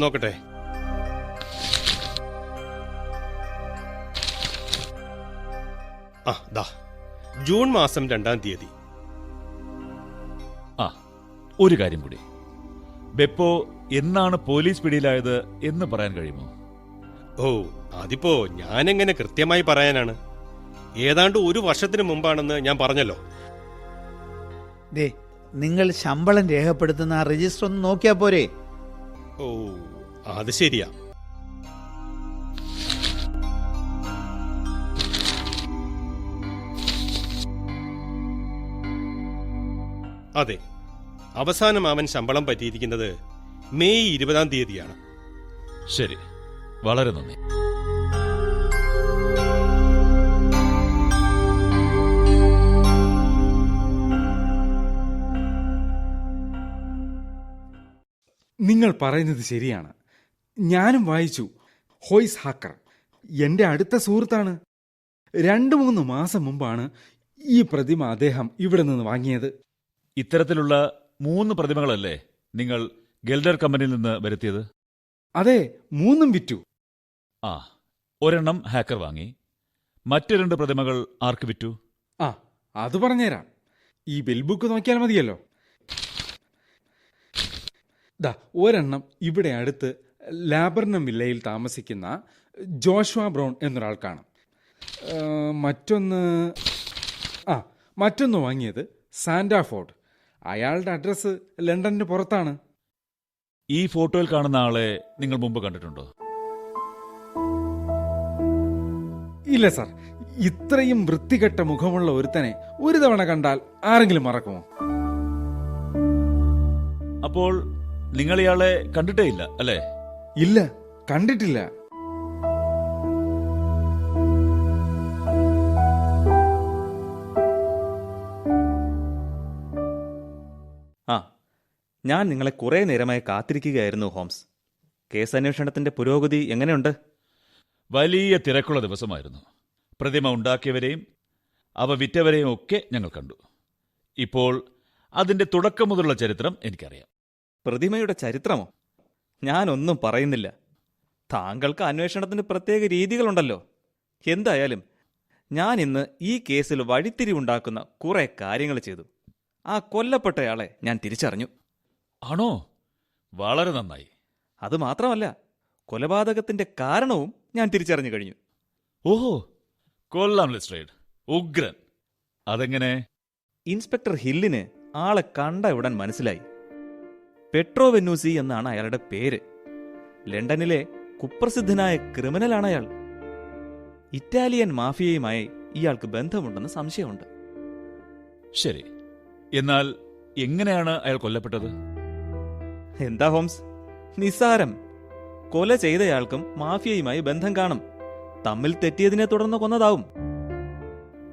നോക്കട്ടെ. ജൂൺ മാസം 2-ാം തീയതി. ഒരു കാര്യം കൂടി, ബെപ്പോ എന്നാണ് പോലീസ് പിടിയിലായത് എന്ന് പറയാൻ കഴിയുമോ? ഓ, അതിപ്പോ ഞാനെങ്ങനെ കൃത്യമായി പറയാനാണ്? ഏതാണ്ട് 1 വർഷത്തിന് മുമ്പാണെന്ന് ഞാൻ പറഞ്ഞല്ലോ. ദേ, നിങ്ങൾ ശമ്പളം രേഖപ്പെടുത്തുന്ന ആ രജിസ്റ്റർ ഒന്ന് നോക്കിയാ പോരെ? ഓ, അത് ശരിയാ. അതെ, അവസാനം അവൻ ശമ്പളം പറ്റിയിരിക്കുന്നത് മെയ് 20-ാം തീയതിയാണ്. ശരി, വളരെ നന്ദി. നിങ്ങൾ പറയുന്നത് ശരിയാണ്. ഞാനും വായിച്ചു. ഹോയ്സ് ഹാക്കർ എൻ്റെ അടുത്ത സുഹൃത്താണ്. 2-3 മാസം മുമ്പാണ് ഈ പ്രതിമ അദ്ദേഹം ഇവിടെ നിന്ന് വാങ്ങിയത്. ഇത്തരത്തിലുള്ള 3 പ്രതിമകളല്ലേ നിങ്ങൾ ഗെൽഡർ കമ്പനിയിൽ നിന്ന് വരുത്തിയത്? അതെ, 3 വിറ്റു. ആ, ഒരെണ്ണം ഹാക്കർ വാങ്ങി. മറ്റു 2 പ്രതിമകൾ ആർക്ക് വിറ്റു? ആ, അത് പറഞ്ഞുതരാം. ഈ ബിൽ ബുക്ക് നോക്കിയാൽ മതിയല്ലോ. ദാ ഒരെണ്ണം ഇവിടെ അടുത്ത് ലാബർനം വില്ലയിൽ താമസിക്കുന്ന ജോഷ്വ ബ്രൗൺ എന്നൊരാൾക്കാണ്. മറ്റൊന്ന് വാങ്ങിയത് സാന്റാഫോർഡ്. അയാളുടെ അഡ്രസ്സ് ലണ്ടന് പുറത്താണ്. ഈ ഫോട്ടോയിൽ കാണുന്ന ആളെ നിങ്ങൾ മുമ്പ് കണ്ടിട്ടുണ്ടോ? ഇല്ല സാർ, ഇത്രയും വൃത്തികെട്ട മുഖമുള്ള ഒരുത്തനെ ഒരു തവണ കണ്ടാൽ ആരെങ്കിലും മറക്കുമോ? അപ്പോൾ നിങ്ങൾ ഇയാളെ കണ്ടിട്ടേ ഇല്ല അല്ലേ? ഇല്ല, കണ്ടിട്ടില്ല. ആ, ഞാൻ നിങ്ങളെ കുറേ നേരമായി കാത്തിരിക്കുകയായിരുന്നു ഹോംസ്. കേസന്വേഷണത്തിന്റെ പുരോഗതി എങ്ങനെയുണ്ട്? വലിയ തിരക്കുള്ള ദിവസമായിരുന്നു. പ്രതിമ ഉണ്ടാക്കിയവരെയും അവ വിറ്റവരെയും ഒക്കെ ഞങ്ങൾ കണ്ടു. ഇപ്പോൾ അതിന്റെ തുടക്കം മുതലുള്ള ചരിത്രം എനിക്കറിയാം. പ്രതിമയുടെ ചരിത്രമോ? ഞാനൊന്നും പറയുന്നില്ല. താങ്കൾക്ക് അന്വേഷണത്തിന് പ്രത്യേക രീതികളുണ്ടല്ലോ. എന്തായാലും ഞാൻ ഇന്ന് ഈ കേസിൽ വഴിത്തിരിവുണ്ടാക്കുന്ന കുറെ കാര്യങ്ങൾ ചെയ്തു. ആ കൊല്ലപ്പെട്ടയാളെ ഞാൻ തിരിച്ചറിഞ്ഞു. ആണോ? വളരെ നന്നായി. അത് മാത്രമല്ല, കൊലപാതകത്തിന്റെ കാരണവും ഞാൻ തിരിച്ചറിഞ്ഞു കഴിഞ്ഞു. ഓഹോ, കൊല്ലാം ലെസ്ട്രേഡ്, ഉഗ്രൻ. അതെങ്ങനെ? ഇൻസ്പെക്ടർ ഹില്ലിന് ആളെ കണ്ട ഉടൻ മനസ്സിലായി. പെട്രോ വെന്നൂസി എന്നാണ് അയാളുടെ പേര്. ലണ്ടനിലെ കുപ്രസിദ്ധനായ ക്രിമിനലാണ് അയാൾ. ഇറ്റാലിയൻ മാഫിയയുമായി ഇയാൾക്ക് ബന്ധമുണ്ടെന്ന് സംശയമുണ്ട്. ശരി, എന്നാൽ എങ്ങനെയാണ് അയാൾ കൊല്ലപ്പെട്ടത്? എന്താ ഹോംസ്, നിസ്സാരം. കൊല ചെയ്തയാൾക്കും മാഫിയയുമായി ബന്ധം കാണും. തമ്മിൽ തെറ്റിയതിനെ തുടർന്ന് കൊന്നതാവും.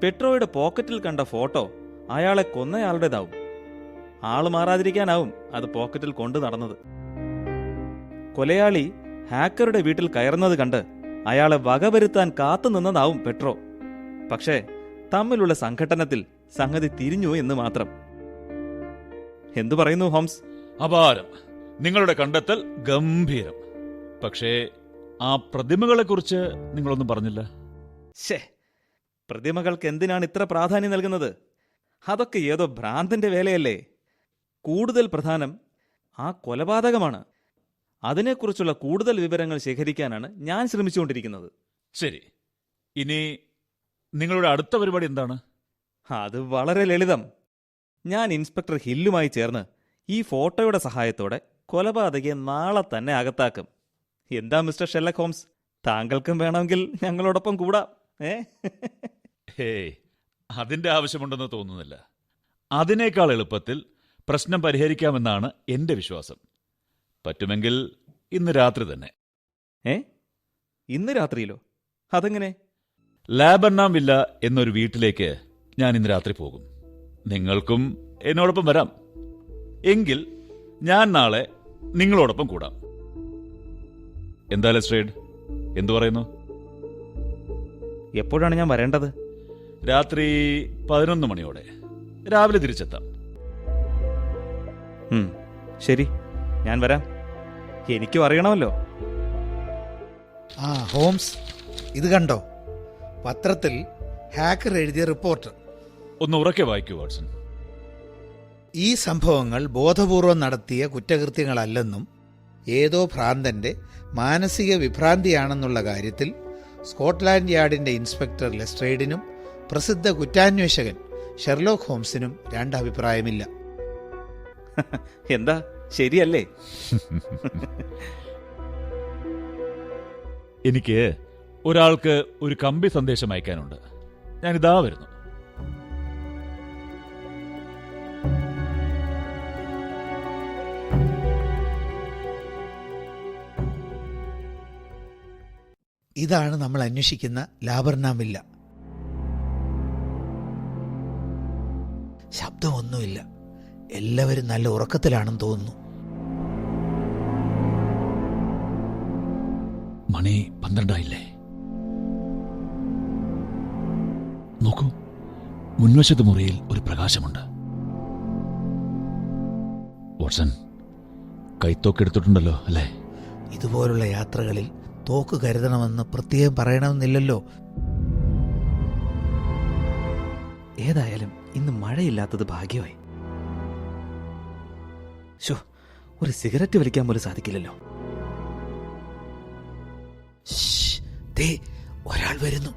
പെട്രോയുടെ പോക്കറ്റിൽ കണ്ട ഫോട്ടോ അയാളെ കൊന്നയാളുടേതാവും. ആള് മാറാതിരിക്കാനാവും അത് പോക്കറ്റിൽ കൊണ്ടു നടന്നത്. കൊലയാളി ഹാക്കറുടെ വീട്ടിൽ കയറുന്നത് കണ്ട് അയാളെ വകവരുത്താൻ കാത്തുനിന്നതാവും പെട്രോ. പക്ഷേ തമ്മിലുള്ള സംഘട്ടനത്തിൽ സംഗതി തിരിഞ്ഞു എന്ന് മാത്രം. എന്തു പറയുന്നു ഹോംസ്? അപാരം. നിങ്ങളുടെ കണ്ടെത്തൽ ഗംഭീരം. പക്ഷേ ആ പ്രതിമകളെക്കുറിച്ച് നിങ്ങളൊന്നും പറഞ്ഞില്ല. ശേ, പ്രതിമകൾക്ക് എന്തിനാണ് ഇത്ര പ്രാധാന്യം നൽകുന്നത്? അതൊക്കെ ഏതോ ഭ്രാന്തന്റെ വേലയല്ലേ. കൂടുതൽ പ്രധാനം ആ കൊലപാതകമാണ്. അതിനെക്കുറിച്ചുള്ള കൂടുതൽ വിവരങ്ങൾ ശേഖരിക്കാനാണ് ഞാൻ ശ്രമിച്ചുകൊണ്ടിരിക്കുന്നത്. ശരി, ഇനി നിങ്ങളുടെ അടുത്ത പരിപാടി എന്താണ്? അത് വളരെ ലളിതം. ഞാൻ ഇൻസ്പെക്ടർ ഹില്ലുമായി ചേർന്ന് ഈ ഫോട്ടോയുടെ സഹായത്തോടെ കൊലപാതകയെ നാളെ തന്നെ അകത്താക്കും. എന്താ മിസ്റ്റർ ഷെർലക് ഹോംസ്, താങ്കൾക്കും വേണമെങ്കിൽ ഞങ്ങളോടൊപ്പം കൂടാം. ഹേയ്, അതിന്റെ ആവശ്യമുണ്ടെന്ന് തോന്നുന്നില്ല. അതിനേക്കാൾ എളുപ്പത്തിൽ പ്രശ്നം പരിഹരിക്കാമെന്നാണ് എന്റെ വിശ്വാസം. പറ്റുമെങ്കിൽ ഇന്ന് രാത്രി തന്നെ. ഇന്ന് രാത്രിയിലോ? അതെങ്ങനെ? ലാബർനാം വില്ല എന്നൊരു വീട്ടിലേക്ക് ഞാൻ ഇന്ന് രാത്രി പോകും. നിങ്ങൾക്കും എന്നോടൊപ്പം വരാം. എങ്കിൽ ഞാൻ നാളെ നിങ്ങളോടൊപ്പം കൂടാം. എന്താ ലെസ്ട്രേഡ്, എന്തു പറയുന്നു? എപ്പോഴാണ് ഞാൻ വരേണ്ടത്? രാത്രി 11 മണിയോടെ. രാവിലെ തിരിച്ചെത്താം. ശരി, ഞാൻ വരാം. എനിക്കും അറിയണമല്ലോ. ഹോംസ്, ഇത് കണ്ടോ? പത്രത്തിൽ ഹാക്കർ എഴുതിയ റിപ്പോർട്ട്. ഒന്ന് ഉറക്കെ വായിക്കൂ വാട്സൺ. ഈ സംഭവങ്ങൾ ബോധപൂർവം നടത്തിയ കുറ്റകൃത്യങ്ങളല്ലെന്നും ഏതോ ഭ്രാന്തന്റെ മാനസിക വിഭ്രാന്തിയാണെന്നുള്ള കാര്യത്തിൽ സ്കോട്ട്ലാൻഡ് യാർഡിന്റെ ഇൻസ്പെക്ടർ ലെസ്ട്രേഡിനും പ്രസിദ്ധ കുറ്റാന്വേഷകൻ ഷെർലോക്ക് ഹോംസിനും 2 അഭിപ്രായമില്ല. എന്താ, ശരിയല്ലേ? എനിക്ക് ഒരാൾക്ക് ഒരു കമ്പി സന്ദേശം അയക്കാനുണ്ട്. ഞാനിതാ വരുന്നു. ഇതാണ് നമ്മൾ അന്വേഷിക്കുന്ന ലാബർനാം വില്ല. ശബ്ദമൊന്നുമില്ല. എല്ലാവരും നല്ല ഉറക്കത്തിലാണെന്ന് തോന്നുന്നു. മണി 12 നോക്കൂ, മുൻവശത്ത് മുറിയിൽ ഒരു പ്രകാശമുണ്ട്. വാട്സൺ, കൈത്തോക്കെടുത്തിട്ടുണ്ടല്ലോ അല്ലേ? ഇതുപോലുള്ള യാത്രകളിൽ തോക്ക് കരുതണമെന്ന് പ്രത്യേകം പറയണമെന്നില്ലല്ലോ. ഏതായാലും ഇന്ന് മഴയില്ലാത്തത് ഭാഗ്യമായി. ശോ, ഒരു സിഗരറ്റ് വലിക്കാൻ പോലും സാധിക്കില്ലല്ലോ. ദേ, ഒരാൾ വരുന്നു.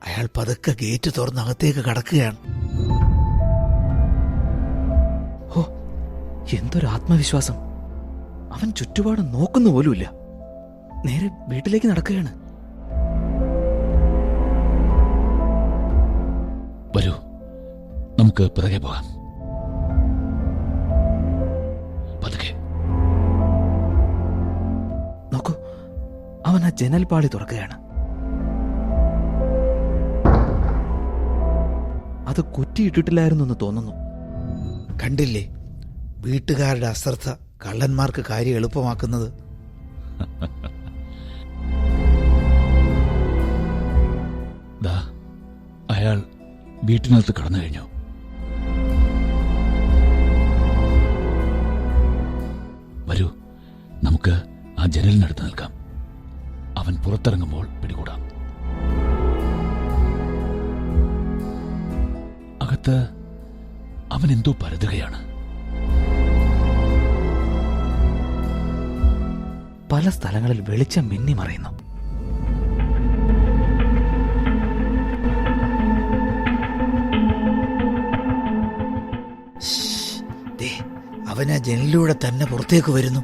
അയാൾ പതുക്കെ ഗേറ്റ് തുറന്ന് അകത്തേക്ക് കടക്കുകയാണ്. ഓ, എന്തൊരു ആത്മവിശ്വാസം! അവൻ ചുറ്റുപാടും നോക്കുന്ന പോലുമില്ല. നേരെ വീട്ടിലേക്ക് നടക്കുകയാണ്. വരൂ, നമുക്ക് പിറകെ പോകാം. പതുക്കെ. നോക്കൂ, അവൻ ആ ജനൽപാളി തുറക്കുകയാണ്. അത് കുറ്റിയിട്ടിട്ടില്ലായിരുന്നു എന്ന് തോന്നുന്നു. കണ്ടില്ലേ, വീട്ടുകാരുടെ അശ്രദ്ധ കള്ളന്മാർക്ക് കാര്യം എളുപ്പമാക്കുന്നത്. ദാ, അയാൾ വീട്ടിനകത്ത് കടന്നു കഴിഞ്ഞു. വരൂ, നമുക്ക് ആ ജനലിനടുത്ത് നിൽക്കാം. അവൻ പുറത്തിറങ്ങുമ്പോൾ പിടികൂടാം. അകത്ത് അവൻ എന്തോ പരതുകയാണ്. പല സ്ഥലങ്ങളിൽ വെളിച്ചം മിന്നി മറയുന്നു. ദേ, അവൻ ആ ജനലിലൂടെ തന്നെ പുറത്തേക്ക് വരുന്നു.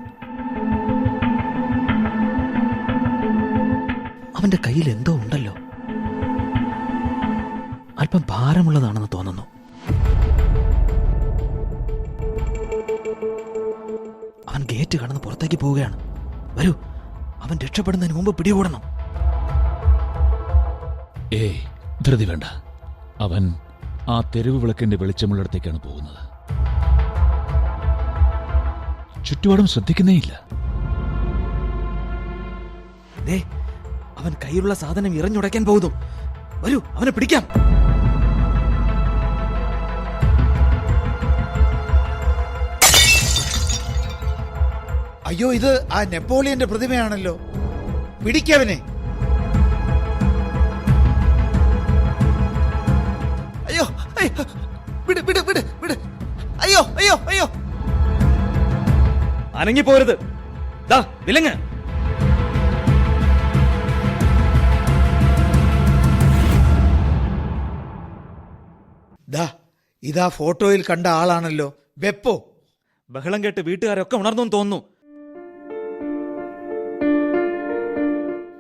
അവന്റെ കയ്യിൽ എന്തോ ഉണ്ടല്ലോ. അല്പം ഭാരമുള്ളതാണെന്ന് തോന്നുന്നു. അവൻ ഗേറ്റ് കടന്ന് പുറത്തേക്ക് പോവുകയാണ്. വരൂ, അവൻ രക്ഷപ്പെടുന്നതിന് മുമ്പ് പിടികൂടണം. ഏയ്, ധൃതി വേണ്ട. അവൻ ആ തെരുവ് വിളക്കിന്റെ വെളിച്ചമുള്ളിടത്തേക്കാണ് പോകുന്നത്. ചുറ്റുപാടും ശ്രദ്ധിക്കുന്നേയില്ല. ദേ, അവൻ കയ്യിലുള്ള സാധനം ഇറഞ്ഞുടയ്ക്കാൻ പോകുന്നു. വരൂ, അവനെ പിടിക്കാം. അയ്യോ, ഇത് ആ നെപ്പോളിയന്റെ പ്രതിമയാണല്ലോ. പിടിക്കവനെ. അയ്യോ, വിട് വിട് വിട് വിട്. അയ്യോ അയ്യോ അയ്യോ. അനങ്ങിപ്പോരുത്. ദാ, വിലങ്ങ്. ദാ, ഇതാ ഫോട്ടോയിൽ കണ്ട ആളാണല്ലോ, ബെപ്പോ. ബഹളം കേട്ട് വീട്ടുകാരൊക്കെ ഉണർന്നു തോന്നുന്നു.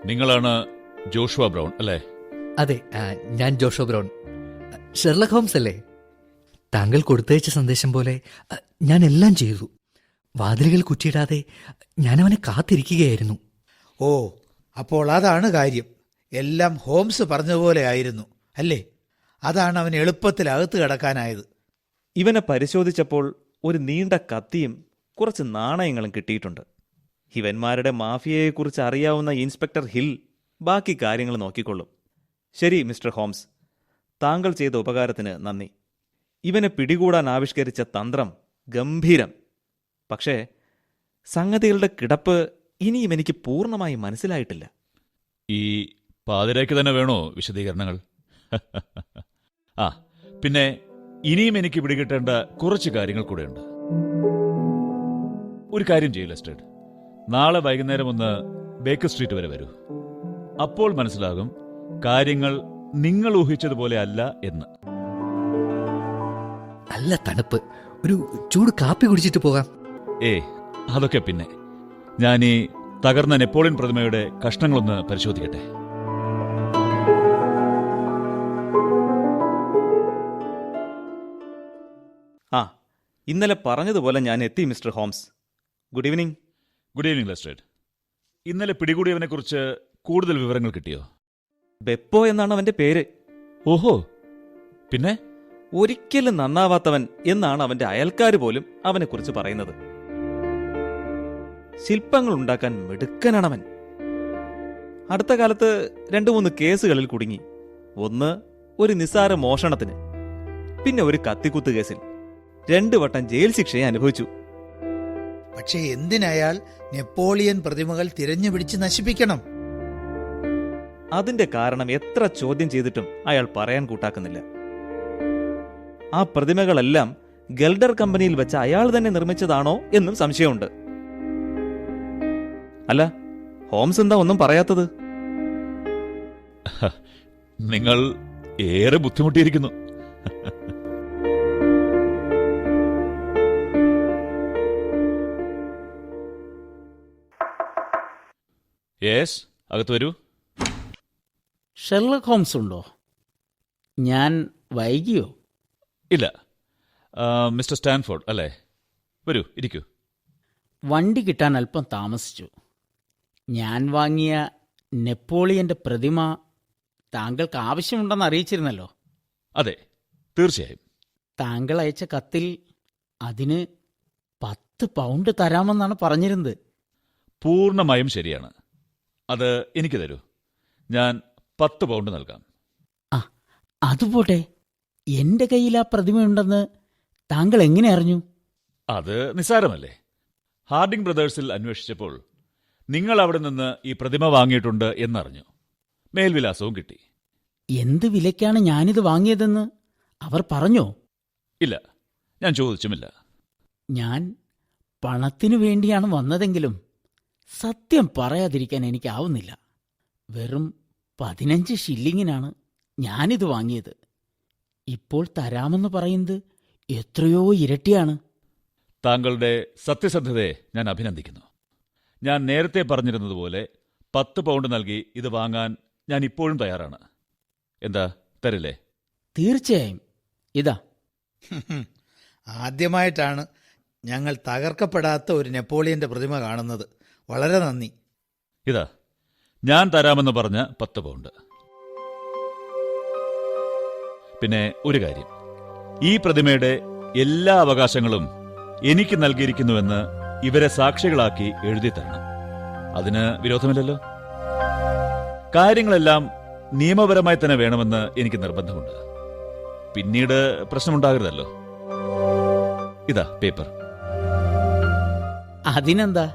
നിങ്ങളാണ് ജോഷുവ ബ്രൗൺ അല്ലേ? അതെ, ഞാൻ ജോഷോ ബ്രൗൺ. ഷെർലക് ഹോംസ് അല്ലേ? താങ്കൾ കൊടുത്തയച്ച സന്ദേശം പോലെ ഞാൻ എല്ലാം ചെയ്തു. വാതിലുകൾ കുറ്റിയിടാതെ ഞാൻ അവനെ കാത്തിരിക്കുകയായിരുന്നു. ഓ, അപ്പോൾ അതാണ് കാര്യം. എല്ലാം ഹോംസ് പറഞ്ഞതുപോലെ ആയിരുന്നു അല്ലേ? അതാണ് അവൻ എളുപ്പത്തിൽ അകത്ത് കിടക്കാനായത്. ഇവനെ പരിശോധിച്ചപ്പോൾ ഒരു നീണ്ട കത്തിയും കുറച്ച് നാണയങ്ങളും കിട്ടിയിട്ടുണ്ട്. ഇവന്മാരുടെ മാഫിയയെക്കുറിച്ച് അറിയാവുന്ന ഇൻസ്പെക്ടർ ഹിൽ ബാക്കി കാര്യങ്ങൾ നോക്കിക്കൊള്ളും. ശരി മിസ്റ്റർ ഹോംസ്, താങ്കൾ ചെയ്ത ഉപകാരത്തിന് നന്ദി. ഇവനെ പിടികൂടാൻ ആവിഷ്കരിച്ച തന്ത്രം ഗംഭീരം. പക്ഷേ സംഗതികളുടെ കിടപ്പ് ഇനിയും എനിക്ക് പൂർണ്ണമായി മനസ്സിലായിട്ടില്ല. ഈ പാതിരയ്ക്ക് തന്നെ വേണോ വിശദീകരണങ്ങൾ? ആ, പിന്നെ ഇനിയും എനിക്ക് പിടികിട്ടേണ്ട കുറച്ച് കാര്യങ്ങൾ കൂടെയുണ്ട്. ഒരു കാര്യം ചെയ്യൂ ലെസ്റ്റേഡ്, നാളെ വൈകുന്നേരം ഒന്ന് ബേക്കർ സ്ട്രീറ്റ് വരെ വരൂ. അപ്പോൾ മനസ്സിലാകും കാര്യങ്ങൾ നിങ്ങൾ ഊഹിച്ചതുപോലെ അല്ല എന്ന്. നല്ല തണുപ്പ്, ഒരു ചൂട് കാപ്പി കുടിച്ചിട്ട് പോകാം. അതൊക്കെ പിന്നെ. ഞാൻ ഈ തകർന്ന നെപ്പോളിയൻ പ്രതിമയുടെ കഷ്ണങ്ങളൊന്ന് പരിശോധിക്കട്ടെ. ആ, ഇന്നലെ പറഞ്ഞതുപോലെ ഞാൻ എത്തി mister Holmes. Good evening. Good evening Lestrade. ഇന്നലെ പിടികൂടിയവനെക്കുറിച്ച് കൂടുതൽ വിവരങ്ങൾ കിട്ടിയോ? ബെപ്പോ എന്നാണ് അവന്റെ പേര്. ഓഹോ, പിന്നെ? ഒരിക്കലും നന്നാവാത്തവൻ എന്നാണ് അവന്റെ അയൽക്കാർ പോലും അവനെക്കുറിച്ച് പറയുന്നത്. ശില്പങ്ങൾ ഉണ്ടാക്കാൻ മിടുക്കനാണവൻ. അടുത്ത കാലത്ത് 2-3 കേസുകളിൽ കുടുങ്ങി. ഒന്ന് ഒരു നിസ്സാര മോഷണത്തിന്, പിന്നെ ഒരു കത്തിക്കുത്ത് കേസിൽ 2 വട്ടം ജയിൽ ശിക്ഷയെ അനുഭവിച്ചു. പക്ഷേ എന്തിനയാൾ നെപ്പോളിയൻ പ്രതിമകൾ തിരഞ്ഞുപിടിച്ച് നശിപ്പിക്കണം? അതിന്റെ കാരണം എത്ര ചോദ്യം ചെയ്തിട്ടും അയാൾ പറയാൻ കൂട്ടാക്കുന്നില്ല. ആ പ്രതിമകളെല്ലാം ഗൽഡർ കമ്പനിയിൽ വെച്ച് അയാൾ തന്നെ നിർമ്മിച്ചതാണോ എന്നും സംശയമുണ്ട്. അല്ല, ഹോംസ് എന്താ ഒന്നും പറയാത്തത്? നിങ്ങൾ ഏറെ ബുദ്ധിമുട്ടിയിരിക്കുന്നു. യെസ്, അകത്ത് വരൂ. ഷെർലക് ഹോംസ് ഉണ്ടോ? ഞാൻ വൈകിയോ? ഇല്ല, മിസ്റ്റർ സ്റ്റാൻഫോർഡ് അല്ലേ? വരൂ, ഇരിക്കൂ. വണ്ടി കിട്ടാൻ അല്പം താമസിച്ചു. ഞാൻ വാങ്ങിയ നെപ്പോളിയന്റെ പ്രതിമ താങ്കൾക്ക് ആവശ്യമുണ്ടെന്ന് അറിയിച്ചിരുന്നല്ലോ. അതെ, തീർച്ചയായും. താങ്കൾ അയച്ച കത്തിൽ അതിന് 10 പൗണ്ട് തരാമെന്നാണ് പറഞ്ഞിരുന്നത്. പൂർണ്ണമായും ശരിയാണ്. അത് എനിക്ക് തരൂ, ഞാൻ 10 പൗണ്ട് നൽകാം. ആ, അതുപോട്ടെ, എന്റെ കയ്യിൽ ആ പ്രതിമയുണ്ടെന്ന് താങ്കൾ എങ്ങനെ അറിഞ്ഞു? അത് നിസ്സാരമല്ലേ. ഹാർഡിംഗ് ബ്രദേഴ്സിൽ അന്വേഷിച്ചപ്പോൾ നിങ്ങൾ അവിടെ നിന്ന് ഈ പ്രതിമ വാങ്ങിയിട്ടുണ്ട് എന്നറിഞ്ഞു. മേൽവിലാസവും കിട്ടി. എന്ത് വിലയ്ക്കാണ് ഞാനിത് വാങ്ങിയതെന്ന് അവർ പറഞ്ഞോ? ഇല്ല, ഞാൻ ചോദിച്ചുമില്ല. ഞാൻ പണത്തിനു വേണ്ടിയാണ് വന്നതെങ്കിലും സത്യം പറയാതിരിക്കാൻ എനിക്കാവുന്നില്ല. വെറും 15 ഷില്ലിങ്ങിനാണ് ഞാനിത് വാങ്ങിയത്. ഇപ്പോൾ തരാമെന്ന് പറയുന്നത് എത്രയോ ഇരട്ടിയാണ്. താങ്കളുടെ സത്യസന്ധതയെ ഞാൻ അഭിനന്ദിക്കുന്നു. ഞാൻ നേരത്തെ പറഞ്ഞിരുന്നതുപോലെ 10 പൗണ്ട് നൽകി ഇത് വാങ്ങാൻ ഞാൻ ഇപ്പോഴും തയ്യാറാണ്. എന്താ, തരില്ലേ? തീർച്ചയായും. ഇതാ. ആദ്യമായിട്ടാണ് ഞങ്ങൾ തകർക്കപ്പെടാത്ത ഒരു നെപ്പോളിയന്റെ പ്രതിമ കാണുന്നത്. വളരെ നന്ദി. ഇതാ, ഞാൻ തരാമെന്ന് പറഞ്ഞ 10 പൗണ്ട്. പിന്നെ ഒരു കാര്യം, ഈ പ്രതിമയുടെ എല്ലാ അവകാശങ്ങളും എനിക്ക് നൽകിയിരിക്കുന്നുവെന്ന് ഇവരെ സാക്ഷികളാക്കി എഴുതി തരണം. അതിന് വിരോധമില്ലല്ലോ? കാര്യങ്ങളെല്ലാം നിയമപരമായി തന്നെ വേണമെന്ന് എനിക്ക് നിർബന്ധമുണ്ട്. പിന്നീട് പ്രശ്നമുണ്ടാകരുതല്ലോ. ഇതാ പേപ്പർ. അതിനെന്താ?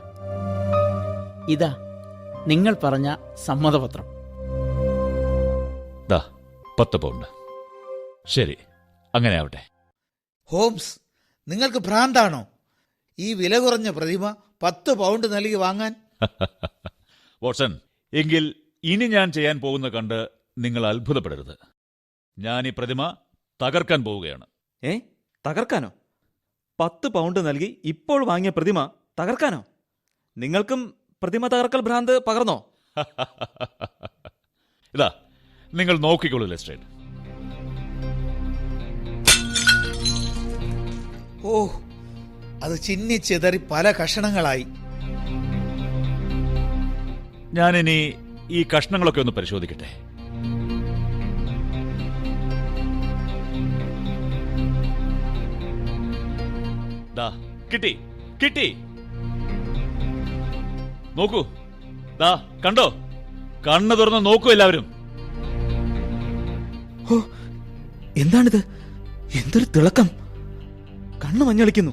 ഇതാ നിങ്ങൾ പറഞ്ഞ സമ്മതപത്രം. ദാ 10 പൗണ്ട്. ശരി, അങ്ങനെ ആവട്ടെ. ഹോംസ്, നിങ്ങൾക്ക് ഭ്രാന്താണോ? ഈ വില കുറഞ്ഞ പ്രതിമ 10 പൗണ്ട് നൽകി വാങ്ങാൻ? വാട്സൺ, എങ്കിൽ ഇനി ഞാൻ ചെയ്യാൻ പോകുന്ന കണ്ട് നിങ്ങൾ അത്ഭുതപ്പെടരുത്. ഞാൻ ഈ പ്രതിമ തകർക്കാൻ പോവുകയാണ്. തകർക്കാനോ? 10 പൗണ്ട് നൽകി ഇപ്പോൾ വാങ്ങിയ പ്രതിമ തകർക്കാനോ? നിങ്ങൾക്കും പ്രതിമ തകർക്കൽ ഭ്രാന്ത് പകർന്നോ? ഇതാ, നിങ്ങൾ നോക്കിക്കോളൂ ലെസ്ട്രേഡ്. ഓ, അത് ചിന്നിച്ചിതറി പല കഷണങ്ങളായി. ഞാനിനി ഈ കഷ്ണങ്ങളൊക്കെ ഒന്ന് പരിശോധിക്കട്ടെ. ദാ, കിട്ടി കിട്ടി. നോക്കൂ, ദാ കണ്ടോ? കണ്ണ് തുറന്ന് നോക്കൂ എല്ലാവരും. ഓ, എന്താണിത്? എന്തൊരു തിളക്കം! കണ്ണു മഞ്ഞളിക്കുന്നു.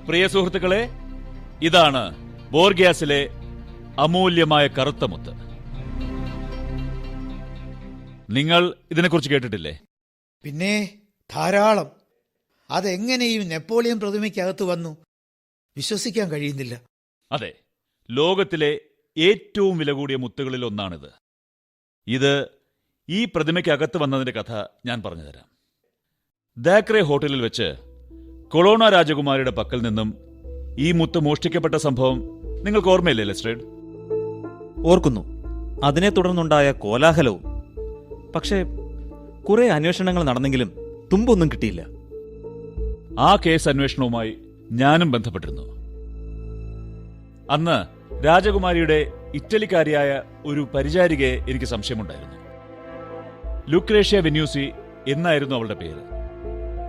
പ്രിയ സുഹൃത്തുക്കളെ, ഇതാണ് ബോർഗിയാസിലെ അമൂല്യമായ കറുത്ത മുത്ത്. നിങ്ങൾ ഇതിനെക്കുറിച്ച് കേട്ടിട്ടില്ലേ? പിന്നെ ധാരാളം. അതെങ്ങനെ ഈ നെപ്പോളിയൻ പ്രതിമയ്ക്കകത്ത് വന്നു? വിശ്വസിക്കാൻ കഴിയുന്നില്ല. അതെ, ലോകത്തിലെ ഏറ്റവും വില കൂടിയ മുത്തുകളിൽ ഒന്നാണിത്. ഇത് ഈ പ്രതിമയ്ക്കകത്ത് വന്നതിന്റെ കഥ ഞാൻ പറഞ്ഞുതരാം. ദാക്രെ ഹോട്ടലിൽ വെച്ച് കൊളോണ രാജകുമാരിയുടെ പക്കൽ നിന്നും ഈ മുത്ത് മോഷ്ടിക്കപ്പെട്ട സംഭവം നിങ്ങൾക്ക് ഓർമ്മയില്ലേ ലെസ്ട്രേഡ്? ഓർക്കുന്നു. അതിനെ തുടർന്നുണ്ടായ കോലാഹലവും. പക്ഷേ കുറെ അന്വേഷണങ്ങൾ നടന്നെങ്കിലും തുമ്പൊന്നും കിട്ടിയില്ല. ആ കേസ് അന്വേഷണവുമായി ഞാനും ബന്ധപ്പെട്ടിരുന്നു. അന്ന് രാജകുമാരിയുടെ ഇറ്റലിക്കാരിയായ ഒരു പരിചാരികയെ എനിക്ക് സംശയമുണ്ടായിരുന്നു. ലുക്രേഷ്യ വെന്യൂസി എന്നായിരുന്നു അവളുടെ പേര്.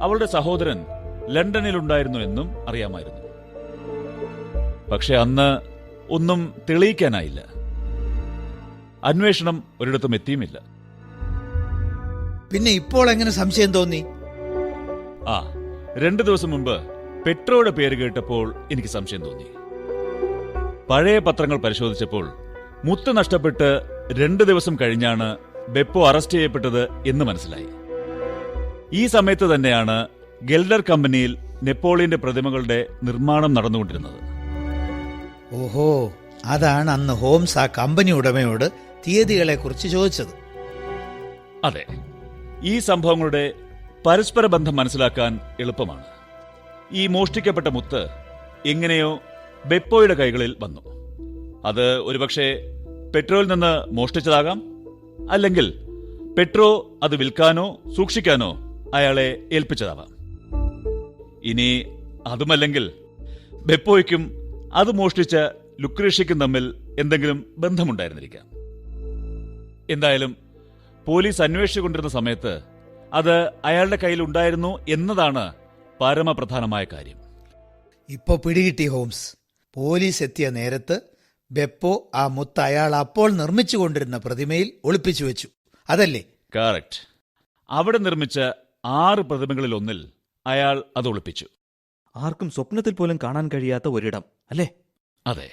അവളുടെ സഹോദരൻ ലണ്ടനിലുണ്ടായിരുന്നു എന്നും അറിയാമായിരുന്നു. പക്ഷെ അന്ന് ഒന്നും തെളിയിക്കാനായില്ല. അന്വേഷണം ഒരിടത്തും എത്തിയുമില്ല. പിന്നെ ഇപ്പോൾ എങ്ങനെ സംശയം തോന്നി? 2 ദിവസം മുമ്പ് പെട്രോയുടെ പേര് കേട്ടപ്പോൾ എനിക്ക് സംശയം തോന്നി. പഴയ പത്രങ്ങൾ പരിശോധിച്ചപ്പോൾ മുത്ത് നഷ്ടപ്പെട്ട് 2 ദിവസം കഴിഞ്ഞാണ് ബെപ്പോ അറസ്റ്റ് ചെയ്യപ്പെട്ടത് എന്ന് മനസ്സിലായി. ഈ സമയത്ത് തന്നെയാണ് ഗെൽഡർ കമ്പനിയിൽ നെപ്പോളിയന്റെ പ്രതിമകളുടെ നിർമ്മാണം നടന്നുകൊണ്ടിരുന്നത്. ഓഹോ, അതാണ് അന്ന് ഹോംസ് ആ കമ്പനി ഉടമയോട് തീയതികളെ കുറിച്ച് ചോദിച്ചത്. അതെ, ഈ സംഭവങ്ങളുടെ പരസ്പര ബന്ധം മനസ്സിലാക്കാൻ എളുപ്പമാണ്. ഈ മോഷ്ടിക്കപ്പെട്ട മുത്ത് എങ്ങനെയോ ബെപ്പോയുടെ കൈകളിൽ വന്നു. അത് ഒരുപക്ഷെ പെട്രോയിൽ നിന്ന് മോഷ്ടിച്ചതാകാം, അല്ലെങ്കിൽ പെട്രോ അത് വിൽക്കാനോ സൂക്ഷിക്കാനോ അയാളെ ഏൽപ്പിച്ചതാവാം. ഇനി അതുമല്ലെങ്കിൽ ബെപ്പോയ്ക്കും അത് മോഷ്ടിച്ച ലുക്രേഷ്യയ്ക്കും തമ്മിൽ എന്തെങ്കിലും ബന്ധമുണ്ടായിരുന്നിരിക്കാം. എന്തായാലും പോലീസ് അന്വേഷിച്ചുകൊണ്ടിരുന്ന സമയത്ത് അത് അയാളുടെ കയ്യിലുണ്ടായിരുന്നു എന്നതാണ് പരമപ്രധാനമായ കാര്യം. ഇപ്പൊ പിടികിട്ടി ഹോംസ്. പോലീസ് എത്തിയ നേരത്ത് ബെപ്പോ ആ മുത്ത് അയാൾ അപ്പോൾ നിർമ്മിച്ചുകൊണ്ടിരുന്ന പ്രതിമയിൽ ഒളിപ്പിച്ചു വെച്ചു, അതല്ലേ? കറക്റ്റ്. അവിടെ നിർമ്മിച്ച 6 പ്രതിമകളിൽ ഒന്നിൽ അയാൾ അത് ഒളിപ്പിച്ചു. ആർക്കും സ്വപ്നത്തിൽ പോലും കാണാൻ കഴിയാത്ത ഒരിടം, അല്ലേ? അതെ.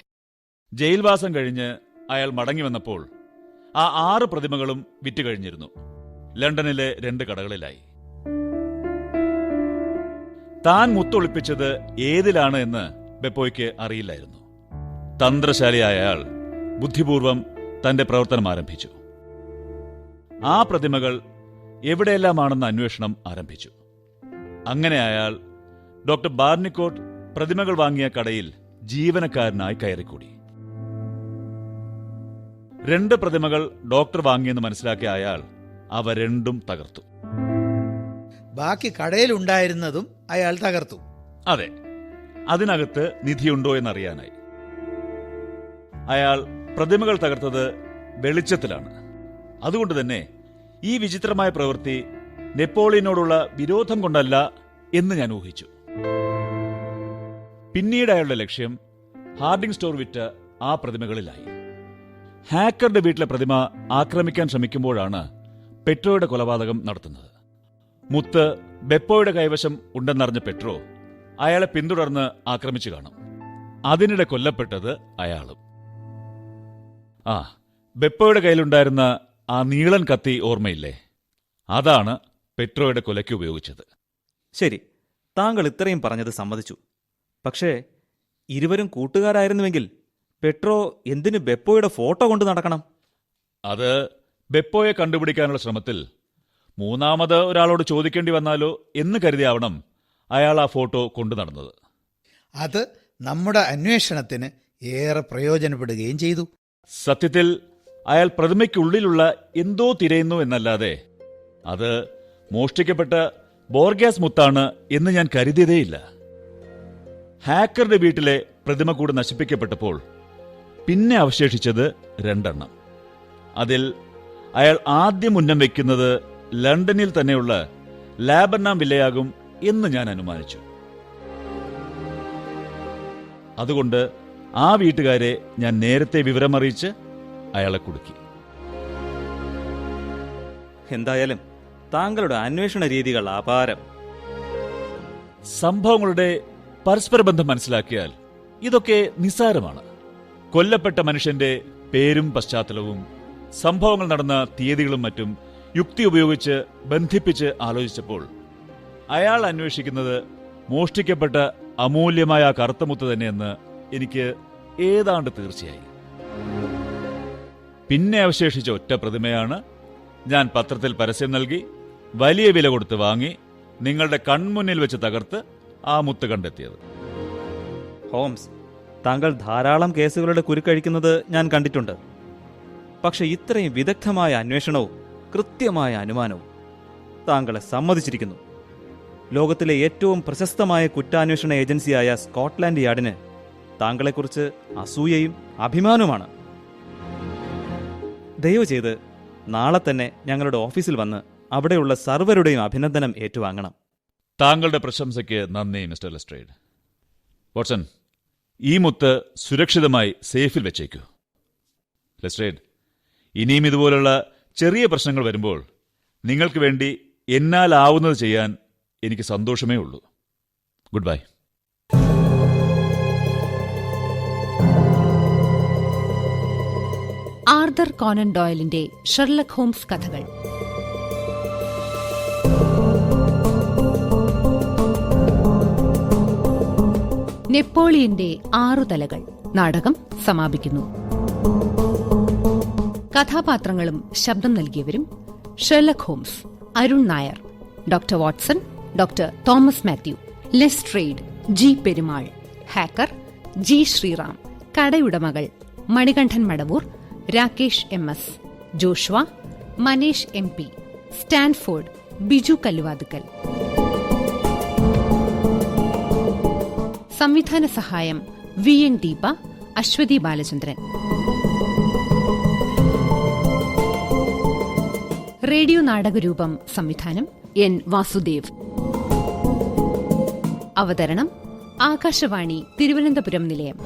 ജയിൽവാസം കഴിഞ്ഞ് അയാൾ മടങ്ങി വന്നപ്പോൾ ആ 6 പ്രതിമകളും വിറ്റുകഴിഞ്ഞിരുന്നു. ലണ്ടനിലെ 2 കടകളിലായി. താൻ മുത്തൊളിപ്പിച്ചത് ഏതിലാണ് എന്ന് ബെപ്പോയ്ക്ക് അറിയില്ലായിരുന്നു. തന്ത്രശാലിയായ അയാൾ ബുദ്ധിപൂർവം തന്റെ പ്രവർത്തനം ആരംഭിച്ചു. ആ പ്രതിമകൾ എവിടെയെല്ലാമാണെന്ന് അന്വേഷണം ആരംഭിച്ചു. അങ്ങനെ അയാൾ ഡോക്ടർ ബാർണിക്കോട്ട് പ്രതിമകൾ വാങ്ങിയ കടയിൽ ജീവനക്കാരനായി കയറിക്കൂടി. 2 പ്രതിമകൾ ഡോക്ടർ വാങ്ങിയെന്ന് മനസ്സിലാക്കിയ അയാൾ അവ രണ്ടും തകർത്തു. ബാക്കി കടയിലുണ്ടായിരുന്നതും അയാൾ തകർത്തു. അതെ, അതിനകത്ത് നിധിയുണ്ടോ എന്നറിയാനായി. അയാൾ പ്രതിമകൾ തകർത്തത് വെളിച്ചത്തിലാണ്. അതുകൊണ്ട് തന്നെ ഈ വിചിത്രമായ പ്രവൃത്തി നെപ്പോളിയനോടുള്ള വിരോധം കൊണ്ടല്ല എന്ന് ഞാൻ ഊഹിച്ചു. പിന്നീട് അയാളുടെ ലക്ഷ്യം ഹാർഡിംഗ് സ്റ്റോർ വിറ്റ ആ പ്രതിമകളിലായി. ഹാക്കറുടെ വീട്ടിലെ പ്രതിമ ആക്രമിക്കാൻ ശ്രമിക്കുമ്പോഴാണ് പെട്രോയുടെ കൊലപാതകം നടത്തുന്നത്. മുത്ത് ബെപ്പോയുടെ കൈവശം ഉണ്ടെന്നറിഞ്ഞ പെട്രോ അയാളെ പിന്തുടർന്ന് ആക്രമിച്ചു കാണും. അതിനിടെ കൊല്ലപ്പെട്ടത് അയാളും. ബെപ്പോയുടെ കയ്യിലുണ്ടായിരുന്ന ആ നീളൻ കത്തി ഓർമ്മയില്ലേ? അതാണ് പെട്രോയുടെ കൊലയ്ക്ക് ഉപയോഗിച്ചത്. ശരി, താങ്കൾ ഇത്രയും പറഞ്ഞത് സമ്മതിച്ചു. പക്ഷേ ഇരുവരും കൂട്ടുകാരായിരുന്നുവെങ്കിൽ പെട്രോ എന്തിന് ബെപ്പോയുടെ ഫോട്ടോ കൊണ്ട് നടക്കണം? അത് ബെപ്പോയെ കണ്ടുപിടിക്കാനുള്ള ശ്രമത്തിൽ 3ാമത് ഒരാളോട് ചോദിക്കേണ്ടി വന്നാലോ എന്ന് കരുതിയാവണം അയാൾ ആ ഫോട്ടോ കൊണ്ടു നടന്നത്. അത് നമ്മുടെ അന്വേഷണത്തിന് ഏറെ പ്രയോജനപ്പെടുകയും ചെയ്തു. സത്യത്തിൽ അയാൾ പ്രതിമയ്ക്കുള്ളിലുള്ള എന്തോ തിരയുന്നു എന്നല്ലാതെ അത് മോഷ്ടിക്കപ്പെട്ട ബോർഗ്യാസ് മുത്താണ് എന്ന് ഞാൻ കരുതിയതേയില്ല. ഹാക്കറുടെ വീട്ടിലെ പ്രതിമ കൂടെ നശിപ്പിക്കപ്പെട്ടപ്പോൾ പിന്നെ അവശേഷിച്ചത് 2 എണ്ണം. അതിൽ അയാൾ ആദ്യം ഉന്നം വയ്ക്കുന്നത് ലണ്ടനിൽ തന്നെയുള്ള ലാബർനാം വില്ലയാകും എന്ന് ഞാൻ അനുമാനിച്ചു. അതുകൊണ്ട് ആ വീട്ടുകാരെ ഞാൻ നേരത്തെ വിവരമറിയിച്ച് അയാളെ കുടുക്കി. എന്തായാലും താങ്കളുടെ അന്വേഷണ രീതികൾ അപാരം. സംഭവങ്ങളുടെ പരസ്പര ബന്ധം മനസ്സിലാക്കിയാൽ ഇതൊക്കെ നിസ്സാരമാണ്. കൊല്ലപ്പെട്ട മനുഷ്യന്റെ പേരും പശ്ചാത്തലവും സംഭവങ്ങൾ നടന്ന തീയതികളും മറ്റും യുക്തി ഉപയോഗിച്ച് ബന്ധിപ്പിച്ച് ആലോചിച്ചപ്പോൾ അയാൾ അന്വേഷിക്കുന്നത് മോഷ്ടിക്കപ്പെട്ട അമൂല്യമായ കറുത്തമുത്ത് തന്നെയെന്ന് എനിക്ക് ഏതാണ്ട് തീർച്ചയായി. പിന്നെ അവശേഷിച്ച ഒറ്റ പ്രതിമയാണ് ഞാൻ പത്രത്തിൽ പരസ്യം നൽകി വലിയ വില കൊടുത്ത് വാങ്ങി നിങ്ങളുടെ കൺമുന്നിൽ വെച്ച് തകർത്ത് ആ മുത്ത് കണ്ടെത്തിയത്. ഹോംസ്, താങ്കൾ ധാരാളം കേസുകളുടെ കുരുക്കഴിക്കുന്നത് ഞാൻ കണ്ടിട്ടുണ്ട്. പക്ഷെ ഇത്രയും വിദഗ്ധമായ അന്വേഷണവും കൃത്യമായ അനുമാനവും താങ്കളെ സമ്മതിച്ചിരിക്കുന്നു. ലോകത്തിലെ ഏറ്റവും പ്രശസ്തമായ കുറ്റാന്വേഷണ ഏജൻസിയായ സ്കോട്ട്ലാൻഡ് യാർഡിന് താങ്കളെക്കുറിച്ച് അസൂയയും അഭിമാനവുമാണ്. ദയവ് ചെയ്ത് നാളെ തന്നെ ഞങ്ങളുടെ ഓഫീസിൽ വന്ന് അവിടെയുള്ള സർവരുടെയും അഭിനന്ദനം ഏറ്റുവാങ്ങണം. താങ്കളുടെ പ്രശംസയ്ക്ക് നന്ദി മിസ്റ്റർ ലെസ്ട്രേഡ്. വാട്സൺ, ഈ മുത്ത് സുരക്ഷിതമായി സേഫിൽ വെച്ചേക്കൂ. ലെസ്ട്രേഡ്, ഇനിയും ഇതുപോലുള്ള ചെറിയ പ്രശ്നങ്ങൾ വരുമ്പോൾ നിങ്ങൾക്ക് വേണ്ടി എന്നാലാവുന്നത് ചെയ്യാൻ എനിക്ക് സന്തോഷമേ ഉള്ളൂ. Goodbye. ആർതർ കോനൻ ഡോയലിന്റെ ഷെർലക് ഹോംസ് കഥകൾ. നെപ്പോളിയന്റെ 6 തലകൾ നാടകം സമാപിക്കുന്നു. കഥാപാത്രങ്ങളും ശബ്ദം നൽകിയവരും: Sherlock Holmes Arun Nair, doctor Watson doctor Thomas Mathew, Lestrade G Perumal, Harker G Sreeram, കടയുടമകൾ Manikandan Madavoor, Rakesh MS, Joshua Manesh MP, Stanford Biju Kalluvathukkal. സംവിധാന സഹായം VN ദീപ, അശ്വതി ബാലചന്ദ്രൻ. റേഡിയോ നാടകരൂപം സംവിധാനം N വാസുദേവ്. അവതരണം ആകാശവാണി തിരുവനന്തപുരം നിലയം.